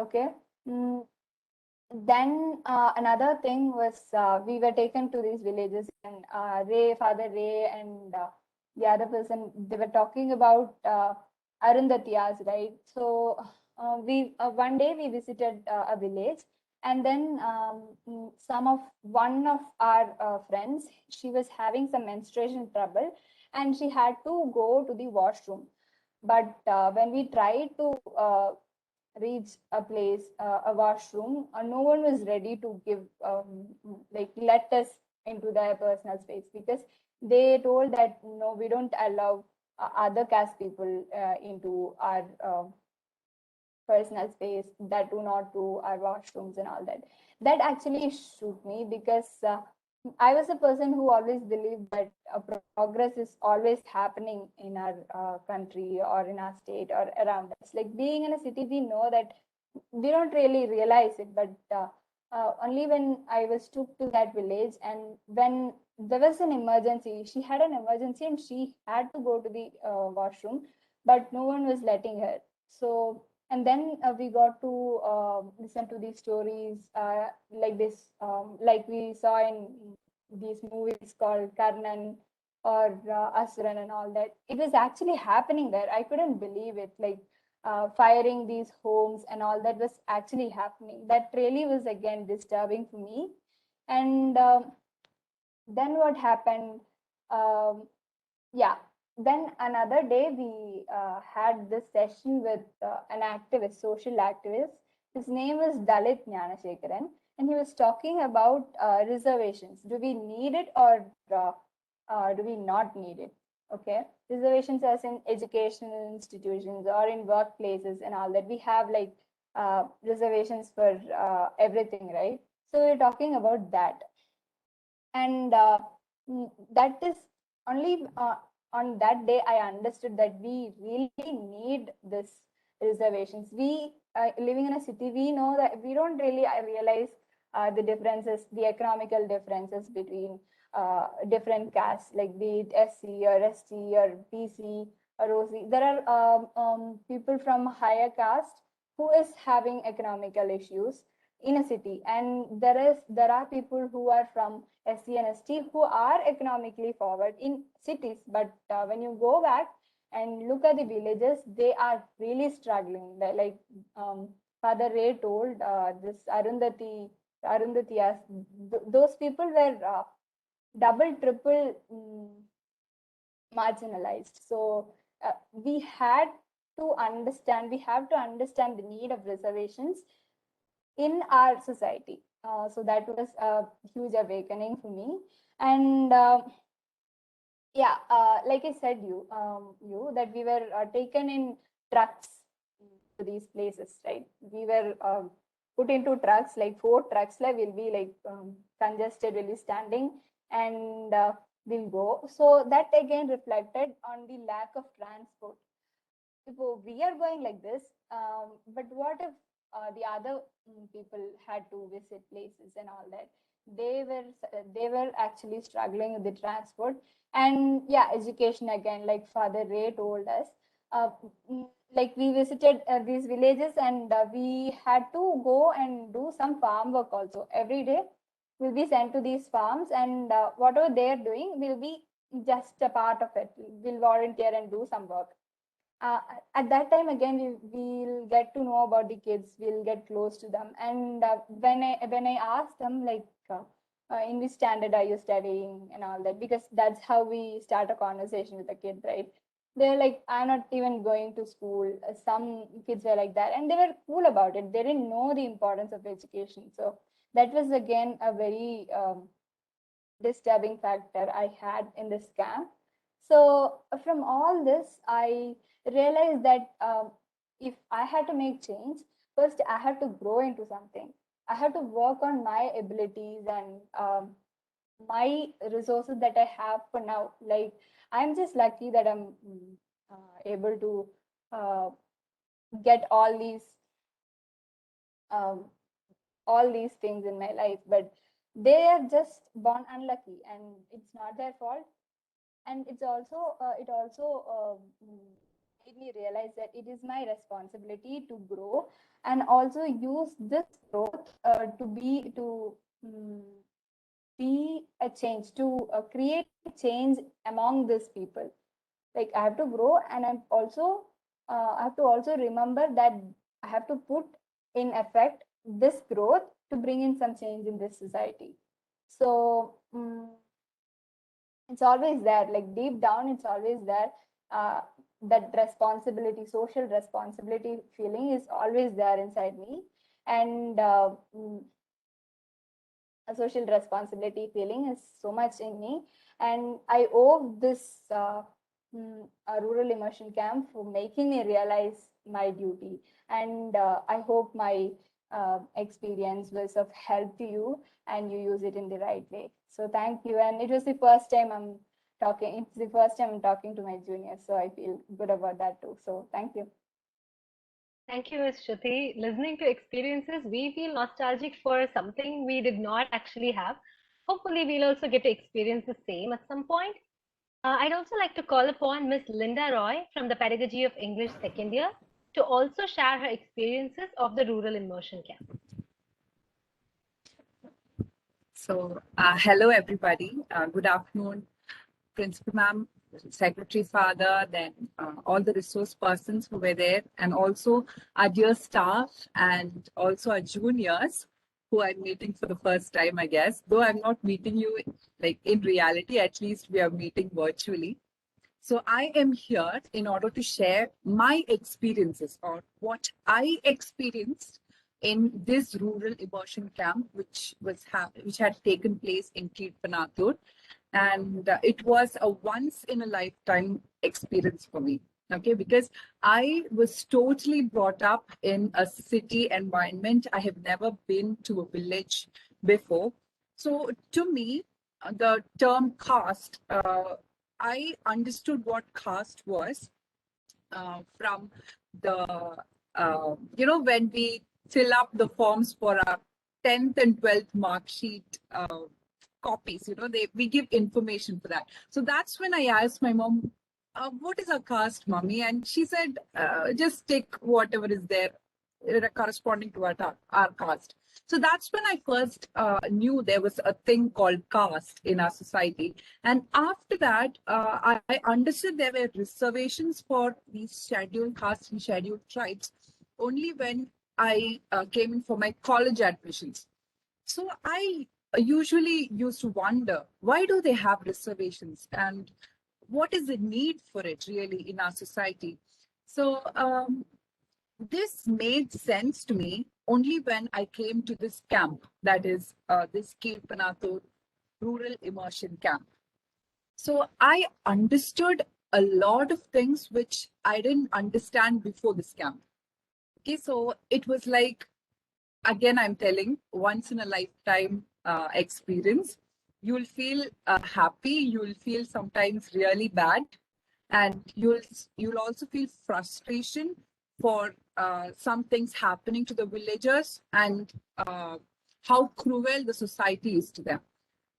S13: Okay. Mm, then another thing was, we were taken to these villages, and Father Ray, and the other person, they were talking about Arundhatiyas, right? So we one day we visited a village, and then one of our friends, she was having some menstruation trouble, and she had to go to the washroom. But when we tried to reach a place, a washroom, no one was ready to give, like, let us into their personal space, because they told that no, we don't allow other caste people into our personal space, that do not do our washrooms and all that. That actually shook me because I was a person who always believed that progress is always happening in our country or in our state or around us. Like being in a city, we know that we don't really realize it, but only when I was took to that village and when there was an emergency, she had an emergency and she had to go to the washroom, but no one was letting her. So, and then we got to listen to these stories like this, like we saw in these movies called Karnan or Asuran and all that. It was actually happening there. I couldn't believe it. Like firing these homes and all that was actually happening. That really was again disturbing for me. And then what happened? Um, yeah, then another day we had this session with an activist, social activist. His name was Dalit Jnanashekaran, and he was talking about reservations. Do we need it or do we not need it? Okay, reservations as in educational institutions or in workplaces and all that. We have like reservations for everything, right? So we're talking about that, and that is only on that day I understood that we really need this reservations. We living in a city, we know that we don't really realize the differences, the economical differences between different castes, like be it SC or ST or BC or OC. There are people from higher caste who is having economical issues in a city, and there are people who are from SC and ST who are economically forward in cities, but when you go back and look at the villages, they are really struggling. Like Father Ray told, this Arundhati asked, those people were double, triple marginalized. So we had to understand, we have to understand the need of reservations in our society. So that was a huge awakening for me. And yeah, like I said, you that we were taken in trucks to these places, right? We were put into trucks, like 4 trucks, like will be like congested, will be standing, and we'll go. So that again reflected on the lack of transport. So we are going like this, but what if the other people had to visit places and all that? They were actually struggling with the transport. And yeah, education again, like Father Ray told us, uh, like we visited these villages, and we had to go and do some farm work also. Every day we'll be sent to these farms, and whatever they're doing will be just a part of it. We'll volunteer and do some work. uh, at that time again we'll get to know about the kids, we'll get close to them. And when I asked them, like in which standard are you studying and all that, because that's how we start a conversation with a kid, right? They're like, I'm not even going to school. Some kids were like that, and they were cool about it. They didn't know the importance of education. So that was again a very disturbing factor I had in this camp. So from all this, I realized that if I had to make change, first I had to grow into something. I had to work on my abilities and my resources that I have for now. Like I'm just lucky that I'm able to uh, get um, all these things in my life, but they are just born unlucky, and it's not their fault. And it also made me realize that it is my responsibility to grow and also use this growth to be a change, to create change among these people. Like I have to grow, and I have to also remember that I have to put in effect this growth to bring in some change in this society. So it's always there, like deep down it's always there. uh, that responsibility, social responsibility feeling is always there inside me. And a social responsibility feeling is so much in me, and I owe this a rural immersion camp for making me realize my duty. And I hope my experience was of help to you and you use it in the right way. So thank you. And it was the first time I'm talking. It's the first time I'm talking to my juniors, so I feel good about that too. So thank you.
S1: Thank you, Ms. Shruti. Listening to experiences, we feel nostalgic for something we did not actually have. Hopefully, we'll also get to experience the same at some point. I'd also like to call upon Ms. Linda Roy from the Pedagogy of English second year to also share her experiences of the rural immersion camp.
S14: So, hello everybody. Good afternoon, Principal Ma'am, Secretary Father, then all the resource persons who were there, and also our dear staff and also our juniors who I'm meeting for the first time, I guess. Though I'm not meeting you like in reality, at least we are meeting virtually. So I am here in order to share my experiences or what I experienced in this rural immersion camp, which had taken place in Kirpanatur, and it was a once in a lifetime experience for me. Okay, because I was totally brought up in a city environment. I have never been to a village before. So to me, the term caste, I understood what caste was from the, when we fill up the forms for our 10th and 12th mark sheet copies, we give information for that. So that's when I asked my mom, what is a caste, mommy? And she said, just take whatever is there corresponding to our caste. So that's when I first knew there was a thing called caste in our society. And after that, I understood there were reservations for these scheduled castes and scheduled tribes only when I came in for my college admissions. So I usually used to wonder, why do they have reservations? And what is the need for it really in our society? So this made sense to me only when I came to this camp, that is this Kirpanatur rural immersion camp. So I understood a lot of things which I didn't understand before this camp. Okay, so it was like, again, I'm telling, once in a lifetime experience. You'll feel happy, you'll feel sometimes really bad, and you'll also feel frustration for some things happening to the villagers and how cruel the society is to them.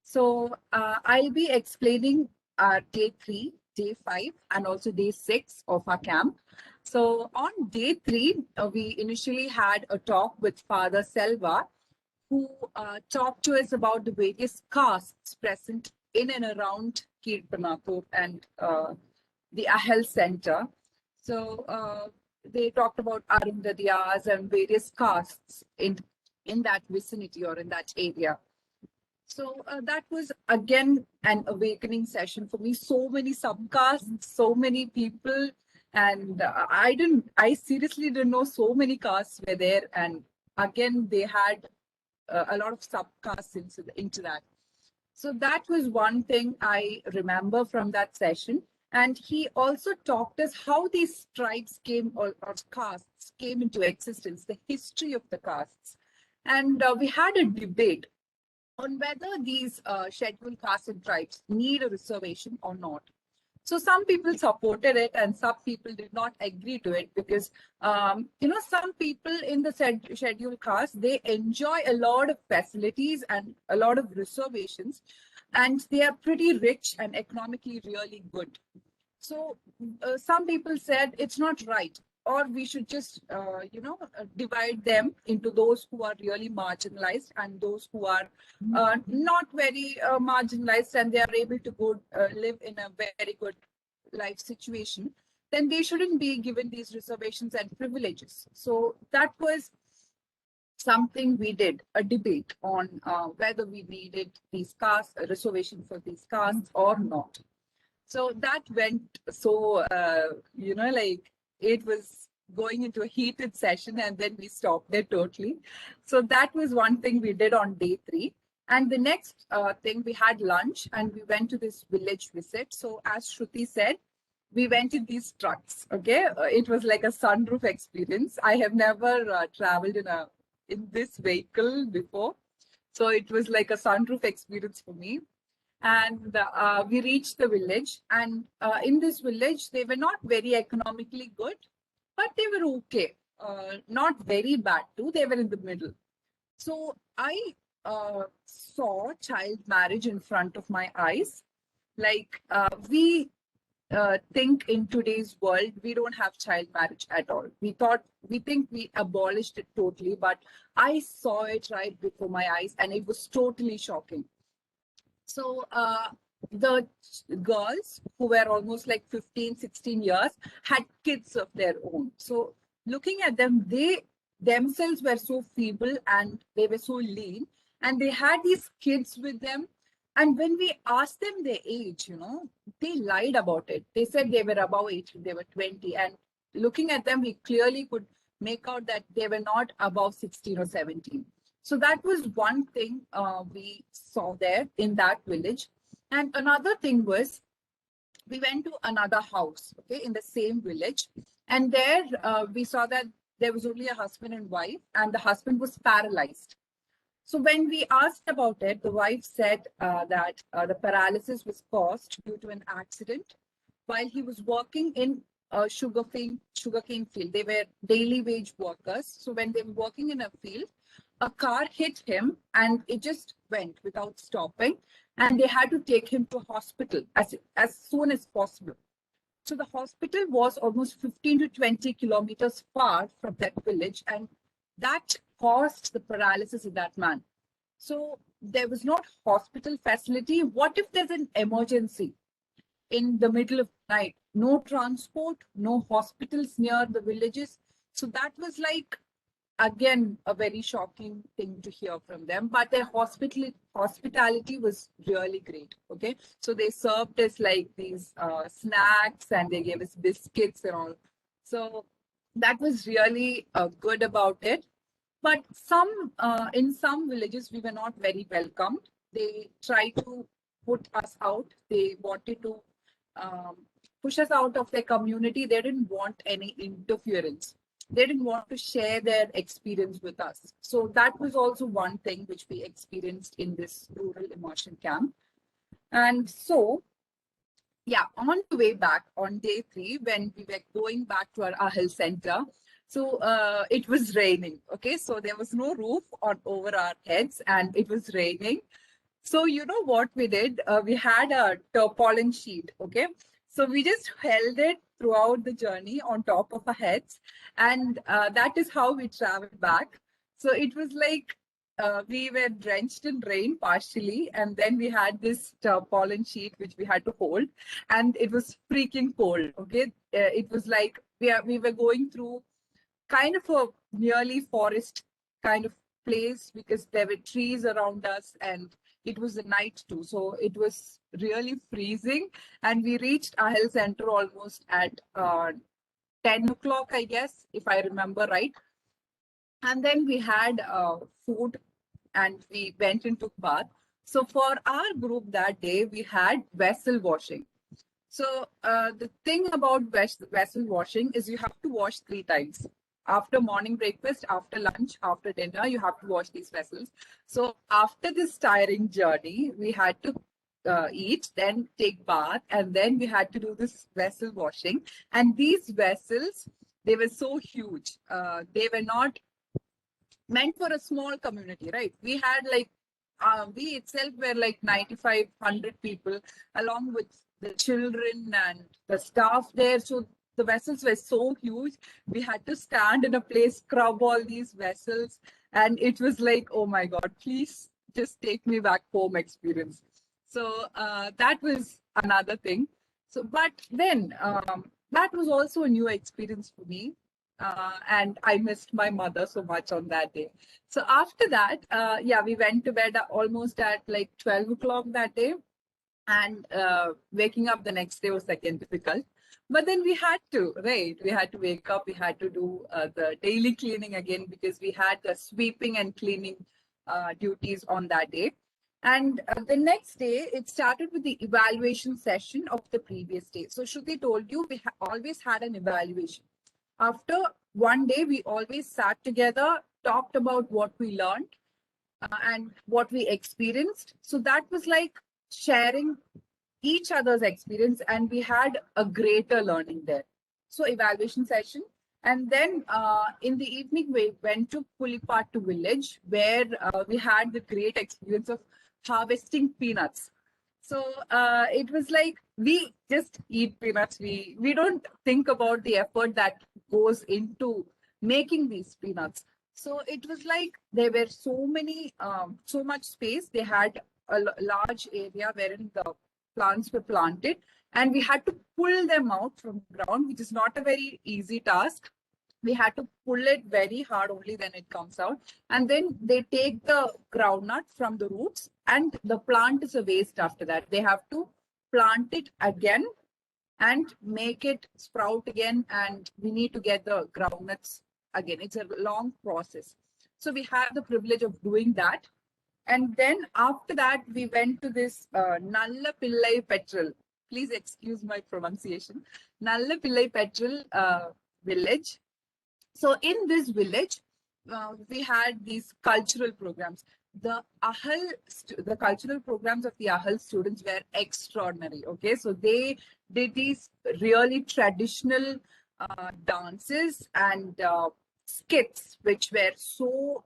S14: So I'll be explaining day 3, day 5, and also day 6 of our camp. So on day 3, we initially had a talk with Father Selva, who talked to us about the various castes present in and around Kirpanatur and the Ahel Center. So they talked about Arundadiyas and various castes in that vicinity or in that area. So that was again an awakening session for me. So many subcastes, so many people, and I seriously didn't know so many castes were there. And again, they had a lot of subcastes into that. So that was one thing I remember from that session. And he also taught us how these tribes came or castes came into existence, the history of the castes. And we had a debate on whether these scheduled castes and tribes need a reservation or not. So some people supported it and some people did not agree to it because, some people in the scheduled caste, they enjoy a lot of facilities and a lot of reservations, and they are pretty rich and economically really good. So some people said it's not right, or we should just, divide them into those who are really marginalized and those who are not very marginalized and they are able to go live in a very good life situation. Then they shouldn't be given these reservations and privileges. So that was something we did, a debate on whether we needed these castes, a reservation for these castes or not. So that went so, it was going into a heated session and then we stopped there totally. So that was one thing we did on day 3. And the next thing, we had lunch and we went to this village visit. So as Shruti said, we went in these trucks. Okay, it was like a sunroof experience. I have never traveled in this vehicle before, so it was like a sunroof experience for me. And we reached the village, and in this village, they were not very economically good, but they were okay. Not very bad too. They were in the middle. So I saw child marriage in front of my eyes. Like we think in today's world, we don't have child marriage at all. We think we abolished it totally, but I saw it right before my eyes, and it was totally shocking. So the girls who were almost like 15, 16 years had kids of their own. So looking at them, they themselves were so feeble and they were so lean, and they had these kids with them. And when we asked them their age, they lied about it. They said they were above 18, they were 20. And looking at them, we clearly could make out that they were not above 16 or 17. So that was one thing we saw there in that village. And another thing was, we went to another house, okay, in the same village. And there we saw that there was only a husband and wife, and the husband was paralyzed. So when we asked about it, the wife said that the paralysis was caused due to an accident while he was working in a sugarcane field. They were daily wage workers. So when they were working in a field, a car hit him and it just went without stopping, and they had to take him to hospital as soon as possible. So the hospital was almost 15 to 20 kilometers far from that village, and that caused the paralysis of that man. So there was not hospital facility. What if there's an emergency in the middle of the night? No transport, no hospitals near the villages. So that was like, again, a very shocking thing to hear from them. But their hospitality was really great. Okay, so they served us like these snacks, and they gave us biscuits and all. So that was really good about it. But in some villages, we were not very welcomed. They tried to put us out. They wanted to push us out of their community. They didn't want any interference. They didn't want to share their experience with us. So that was also one thing which we experienced in this rural immersion camp. And so, yeah, on the way back on day 3, when we were going back to our Ahil center, so it was raining. Okay, so there was no roof over our heads, and it was raining. So you know what we did? We had a tarpaulin sheet. Okay, so we just held it throughout the journey on top of our heads, and that is how we traveled back. So it was like we were drenched in rain partially, and then we had this tarpaulin sheet which we had to hold, and it was freaking cold. Okay, it was like we were going through kind of a nearly forest kind of place, because there were trees around us, and it was the night too. So it was really freezing, and we reached our health center almost at 10 o'clock, I guess, if I remember right. And then we had food, and we went into bath. So for our group that day, we had vessel washing. So the thing about vessel washing is you have to wash 3 times. After morning breakfast, after lunch, after dinner, you have to wash these vessels. So after this tiring journey, we had to eat, then take bath, and then we had to do this vessel washing. And these vessels, they were so huge. They were not meant for a small community, right? We had like, we itself were like 9,500 people, along with the children and the staff there. So the vessels were so huge. We had to stand in a place, scrub all these vessels. And it was like, oh my God, please just take me back home experience. So that was another thing. So, but then that was also a new experience for me. And I missed my mother so much on that day. So after that, yeah, we went to bed almost at like 12 o'clock that day. And waking up the next day was again difficult. But then we had to, right? We had to wake up. We had to do the daily cleaning again, because we had the sweeping and cleaning duties on that day. And the next day, it started with the evaluation session of the previous day. So Shruti told you, we always had an evaluation. After one day, we always sat together, talked about what we learned and what we experienced. So that was like sharing each other's experience, and we had a greater learning there. So evaluation session. And then in the evening, we went to Pulipattu village, where we had the great experience of harvesting peanuts. So it was like we just eat peanuts. We don't think about the effort that goes into making these peanuts. So it was like there were so much space. They had a large area wherein the plants were planted, and we had to pull them out from the ground, which is not a very easy task. We had to pull it very hard, only then it comes out. And then they take the groundnut from the roots, and the plant is a waste after that. They have to plant it again and make it sprout again, and we need to get the groundnuts again. It's a long process. So we had the privilege of doing that. And then after that, we went to this Nalla Pillai Petrol. Please excuse my pronunciation. Nalla Pillai Petrol village. So in this village, we had these cultural programs. The cultural programs of the AHAL students were extraordinary. Okay, so they did these really traditional dances and skits, which were so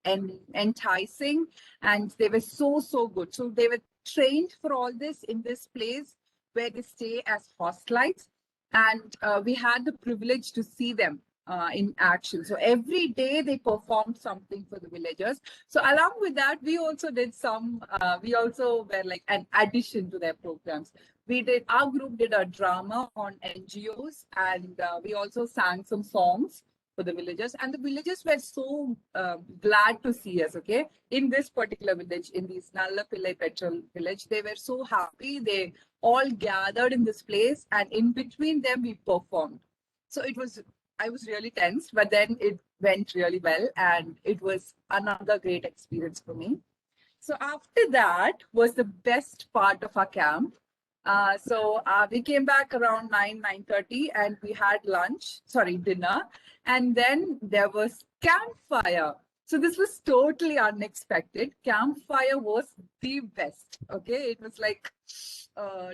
S14: enticing, and they were so good. So they were trained for all this in this place where they stay as hostelites, and we had the privilege to see them in action. So every day they performed something for the villagers. So along with that, we also did we also were like an addition to their programs. Our group did a drama on NGOs, and we also sang some songs for the villagers, and the villagers were so glad to see us. Okay, in this particular village, in this Nalla Pillai Petrol village, they were so happy. They all gathered in this place, and in between them we performed. So I was really tense, but then it went really well, and it was another great experience for me. So after that was the best part of our camp. We came back around 9:30, and we had dinner, and then there was campfire. So this was totally unexpected. Campfire was the best. Okay, it was like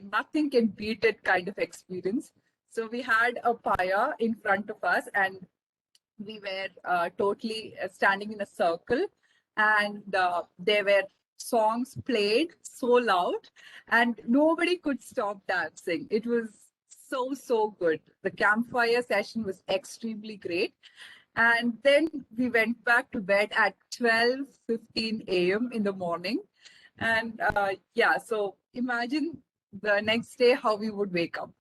S14: nothing can beat it kind of experience. So we had a fire in front of us, and we were totally standing in a circle, and there were songs played so loud, and nobody could stop dancing. It was so good. The campfire session was extremely great. And then we went back to bed at 12:15 a.m. in the morning. And so imagine the next day how we would wake up.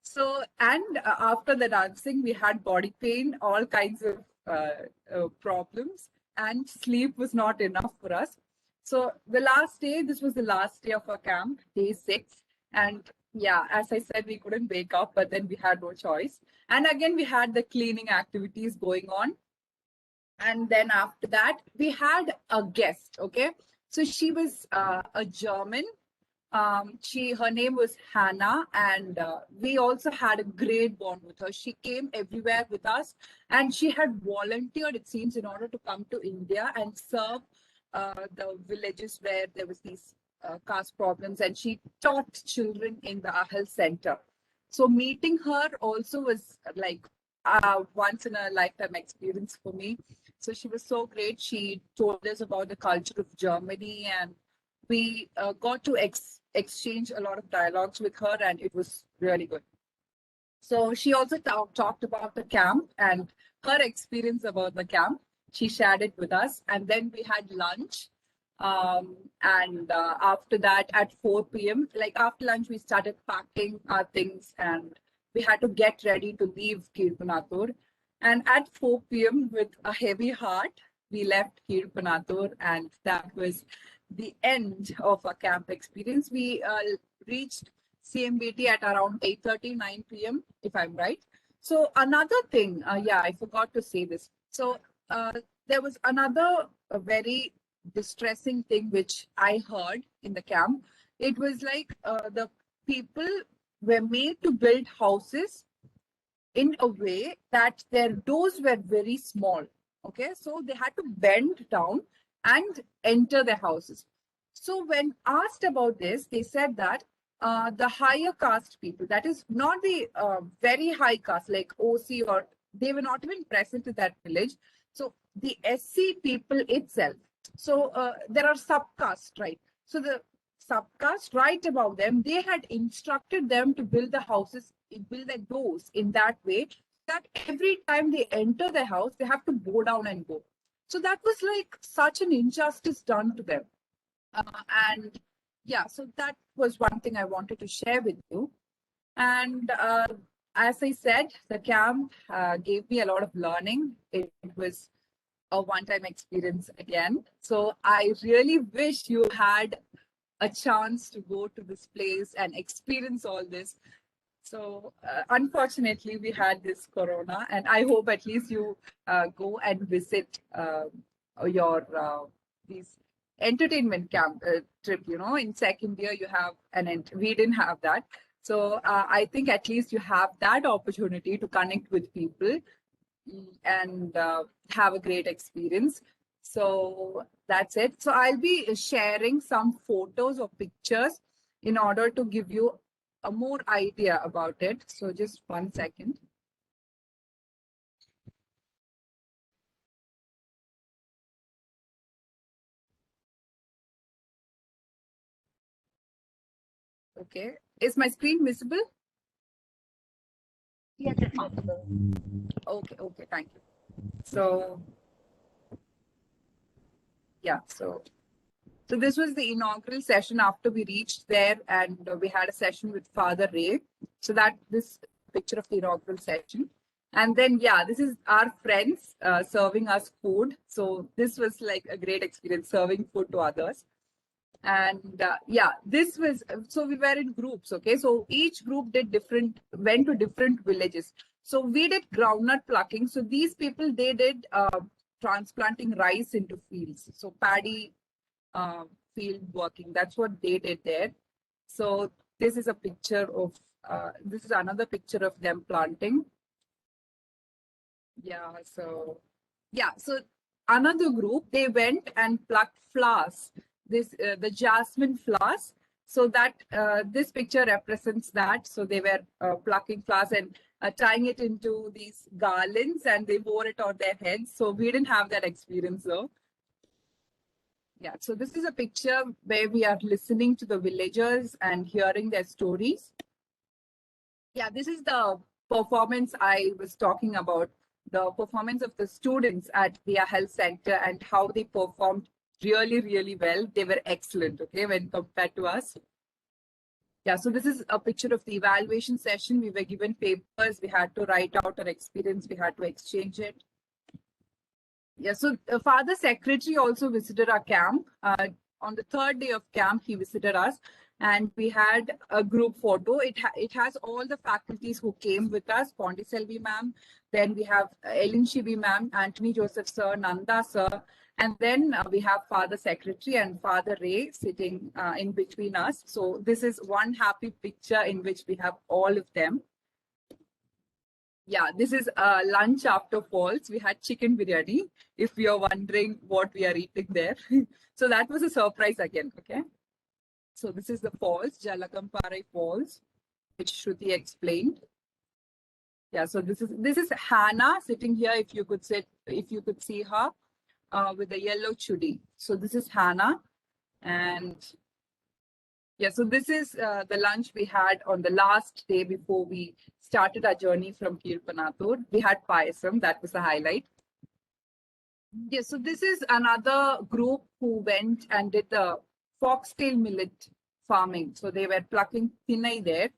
S14: So, and after the dancing, we had body pain, all kinds of problems, and sleep was not enough for us. So this was the last day of our camp, day 6. And yeah, as I said, we couldn't wake up, but then we had no choice. And again, we had the cleaning activities going on. And then after that, we had a guest. Okay, so she was a German. Her name was Hannah, and we also had a great bond with her. She came everywhere with us, and she had volunteered, it seems, in order to come to India and serve the villages where there was these caste problems, and she taught children in the AHAL center. So meeting her also was like once in a lifetime experience for me. So she was so great. She told us about the culture of Germany, and we got to exchange a lot of dialogues with her, and it was really good. So she also talked about the camp and her experience about the camp. She shared it with us, and then we had lunch. And after that, at 4 p.m., like after lunch, we started packing our things, and we had to get ready to leave Kirpanatur. And at 4 p.m., with a heavy heart, we left Kirpanatur, and that was the end of our camp experience. We reached CMBT at around 8:30, 9 p.m., if I'm right. So another thing, I forgot to say this. So there was another very distressing thing which I heard in the camp. It was like the people were made to build houses in a way that their doors were very small. Okay, so they had to bend down and enter their houses. So when asked about this, they said that the higher caste people, that is not the very high caste like OC, or they were not even present in that village. So the SC people itself. So there are subcaste, right? So the subcaste right above them, they had instructed them to build the houses, build their doors in that way that every time they enter the house, they have to bow down and go. So that was like such an injustice done to them. And yeah, so that was one thing I wanted to share with you. And as I said, the camp gave me a lot of learning. It was a one-time experience again. So I really wish you had a chance to go to this place and experience all this. So unfortunately, we had this corona, and I hope at least you go and visit your these entertainment camp trip. You know, in second year you have we didn't have that. So I think at least you have that opportunity to connect with people and have a great experience. So that's it. So I'll be sharing some photos or pictures in order to give you a more idea about it. So just 1 second. Okay. Is my screen visible?
S1: Yes, it's visible.
S14: Okay. Okay. Thank you. So yeah. So this was the inaugural session after we reached there, and we had a session with Father Ray. So this picture of the inaugural session. And then, yeah, this is our friends serving us food. So this was like a great experience, serving food to others. And yeah, this was, so we were in groups. Okay. So each group went to different villages. So we did groundnut plucking. So these people, they did transplanting rice into fields. So paddy field working. That's what they did there. So this is a picture of, this is another picture of them planting. Yeah, so another group, they went and plucked flowers, the jasmine flowers. So that this picture represents that. So they were plucking flowers and tying it into these garlands, and they wore it on their heads. So we didn't have that experience though. Yeah, so this is a picture where we are listening to the villagers and hearing their stories. Yeah, this is the performance I was talking about, the performance of the students at the health center and how they performed really, really well. They were excellent, okay, when compared to us. Yeah, so this is a picture of the evaluation session. We were given papers, we had to write out our experience, we had to exchange it. Yeah, so Father Secretary also visited our camp. On the third day of camp, he visited us, and we had a group photo. It has all the faculties who came with us, Pondiselvi ma'am, then we have Ellen Shivi ma'am, Anthony Joseph sir, Nanda sir, and then we have Father Secretary and Father Ray sitting in between us. So this is one happy picture in which we have all of them. Yeah, this is lunch after falls. We had chicken biryani, if you're wondering what we are eating there. So that was a surprise again, okay? So this is the falls, Jalakamparai Falls, which Shruti explained. Yeah, so this is Hannah sitting here, if you could see her with the yellow chudi. So this is Hannah. And yeah, so this is the lunch we had on the last day before we started our journey from Kirpanatur. We had payasam, that was the highlight. Yeah, so this is another group who went and did the foxtail millet farming. So they were plucking thinai there.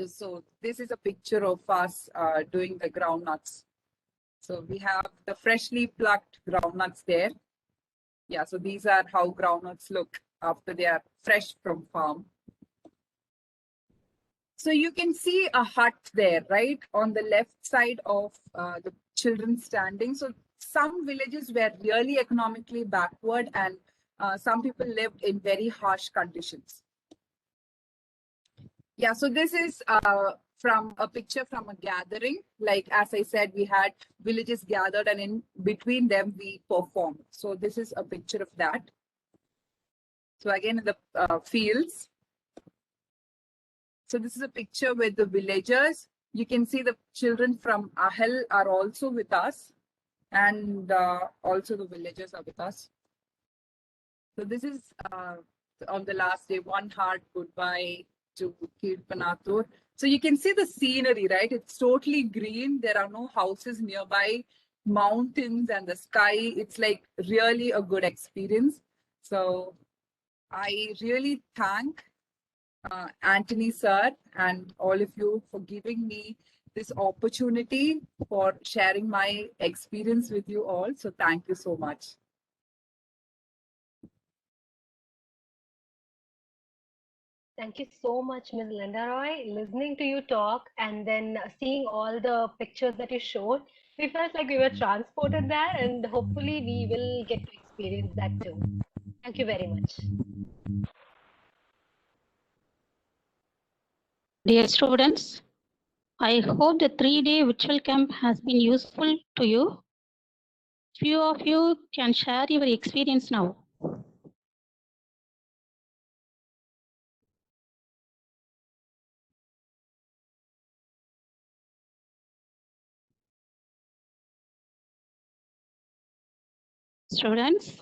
S14: So this is a picture of us doing the groundnuts. So we have the freshly plucked groundnuts there. Yeah, so these are how groundnuts look after they are fresh from farm. So you can see a hut there, right? On the left side of the children standing. So some villages were really economically backward, and some people lived in very harsh conditions. Yeah, so this is from a picture from a gathering. Like, as I said, we had villages gathered, and in between them we performed. So this is a picture of that. So again, in the fields. So this is a picture with the villagers. You can see the children from Ahel are also with us, and also the villagers are with us. So this is on the last day, one heart goodbye to Kirpanatur. So you can see the scenery, right? It's totally green. There are no houses nearby, mountains and the sky. It's like really a good experience. So I really thank Anthony sir and all of you for giving me this opportunity for sharing my experience with you all. So thank you so much.
S1: Thank you so much, Ms. Linda Roy. Listening to you talk and then seeing all the pictures that you showed, we felt like we were transported there, and hopefully we will get to experience that too. Thank you very much.
S8: Dear students, I hope the 3-day virtual camp has been useful to you. Few of you can share your experience now. Students,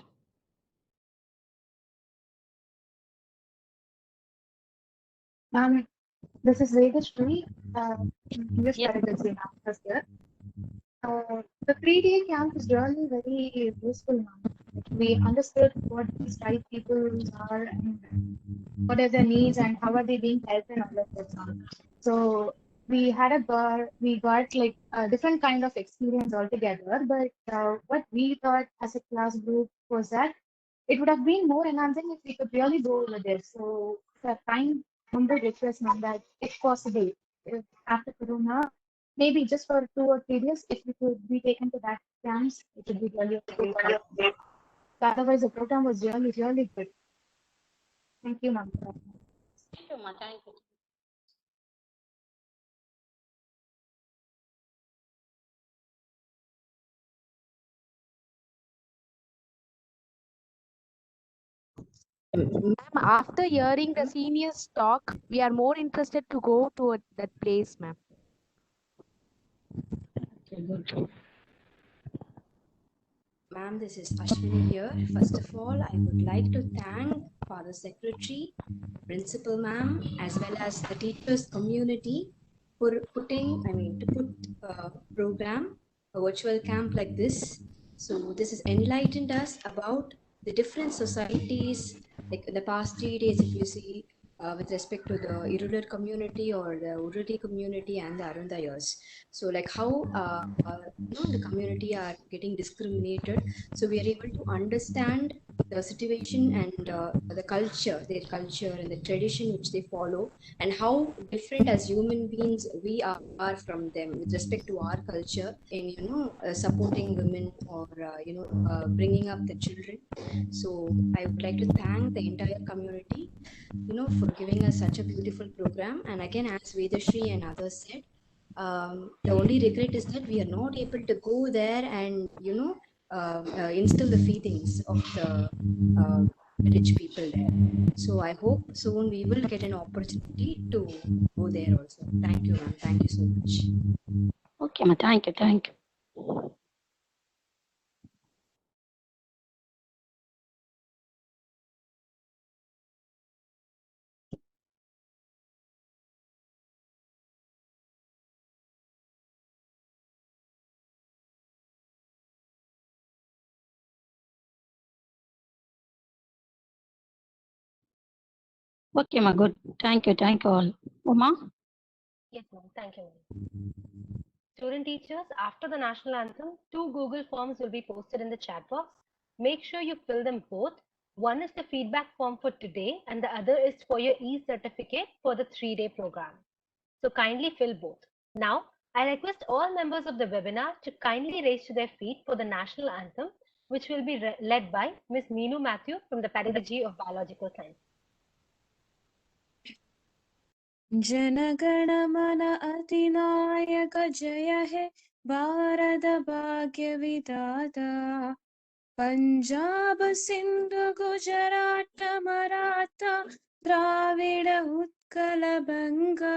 S15: This is Vedashri, English pedagogy master. The 3-day camp is really very useful now. We understood what these tribe peoples are and what are their needs and how are they being helped and all of that. So we had we got like a different kind of experience altogether. But what we thought as a class group was that it would have been more enhancing if we could really go over there. So the kind humble request now that if possible, if after Corona, maybe just for 2 or 3 days, if we could be taken to that camps, it would be really great. Otherwise, the program was really, really good. Thank you, ma'am.
S8: thank you, ma. Thank you.
S16: Ma'am, after hearing the seniors talk, we are more interested to go to that place, ma'am.
S3: Ma'am, this is Ashwini here. First of all, I would like to thank Father Secretary, Principal Ma'am, as well as the teachers community for to put a program, a virtual camp like this. So this has enlightened us about the different societies, like in the past 3 days, if you see, with respect to the Irudar community or the Urudi community and the Arundayas. So like how the community are getting discriminated. So we are able to understand the situation and the culture, their culture and the tradition which they follow, and how different as human beings we are from them with respect to our culture in supporting women or bringing up the children. So I would like to thank the entire community for giving us such a beautiful program. And again, as Vedashri and others said, the only regret is that we are not able to go there and instill the feelings of the rich people there. So I hope soon we will get an opportunity to go there also. Thank you, ma'am. Thank you so much.
S8: Okay, ma. Thank you. Thank you. Okay, ma. Good. Thank you. Thank you all. Uma?
S1: Yes, ma'am. Thank you, ma'am. Student teachers, after the national anthem, 2 Google forms will be posted in the chat box. Make sure you fill them both. One is the feedback form for today, and the other is for your e-certificate for the 3-day program. So kindly fill both. Now, I request all members of the webinar to kindly raise to their feet for the national anthem, which will be led by Ms. Meenu Matthew from the Pedagogy of Biological Science.
S17: जनगण मन अधिनायक जय हे भारत भाग्य विधाता पंजाब सिंधु गुजरात मराठा द्राविड उत्कल बंगा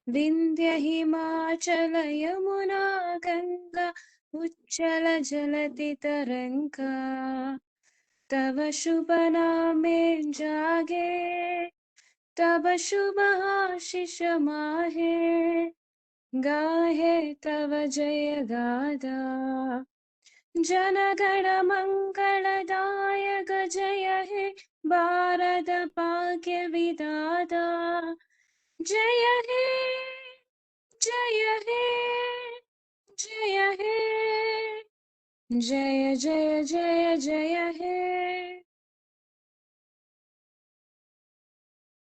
S17: विंध्य हिमाचल यमुना गंगा उच्चल जलति तरंगा तव शुभ नामे जागे तब शुभ आशीष माहे गाहे तव जय गादा जनगण मंगलदायक जय हे भारत भाग्य विधाता जय हे जय हे जय हे जय जय जय जय हे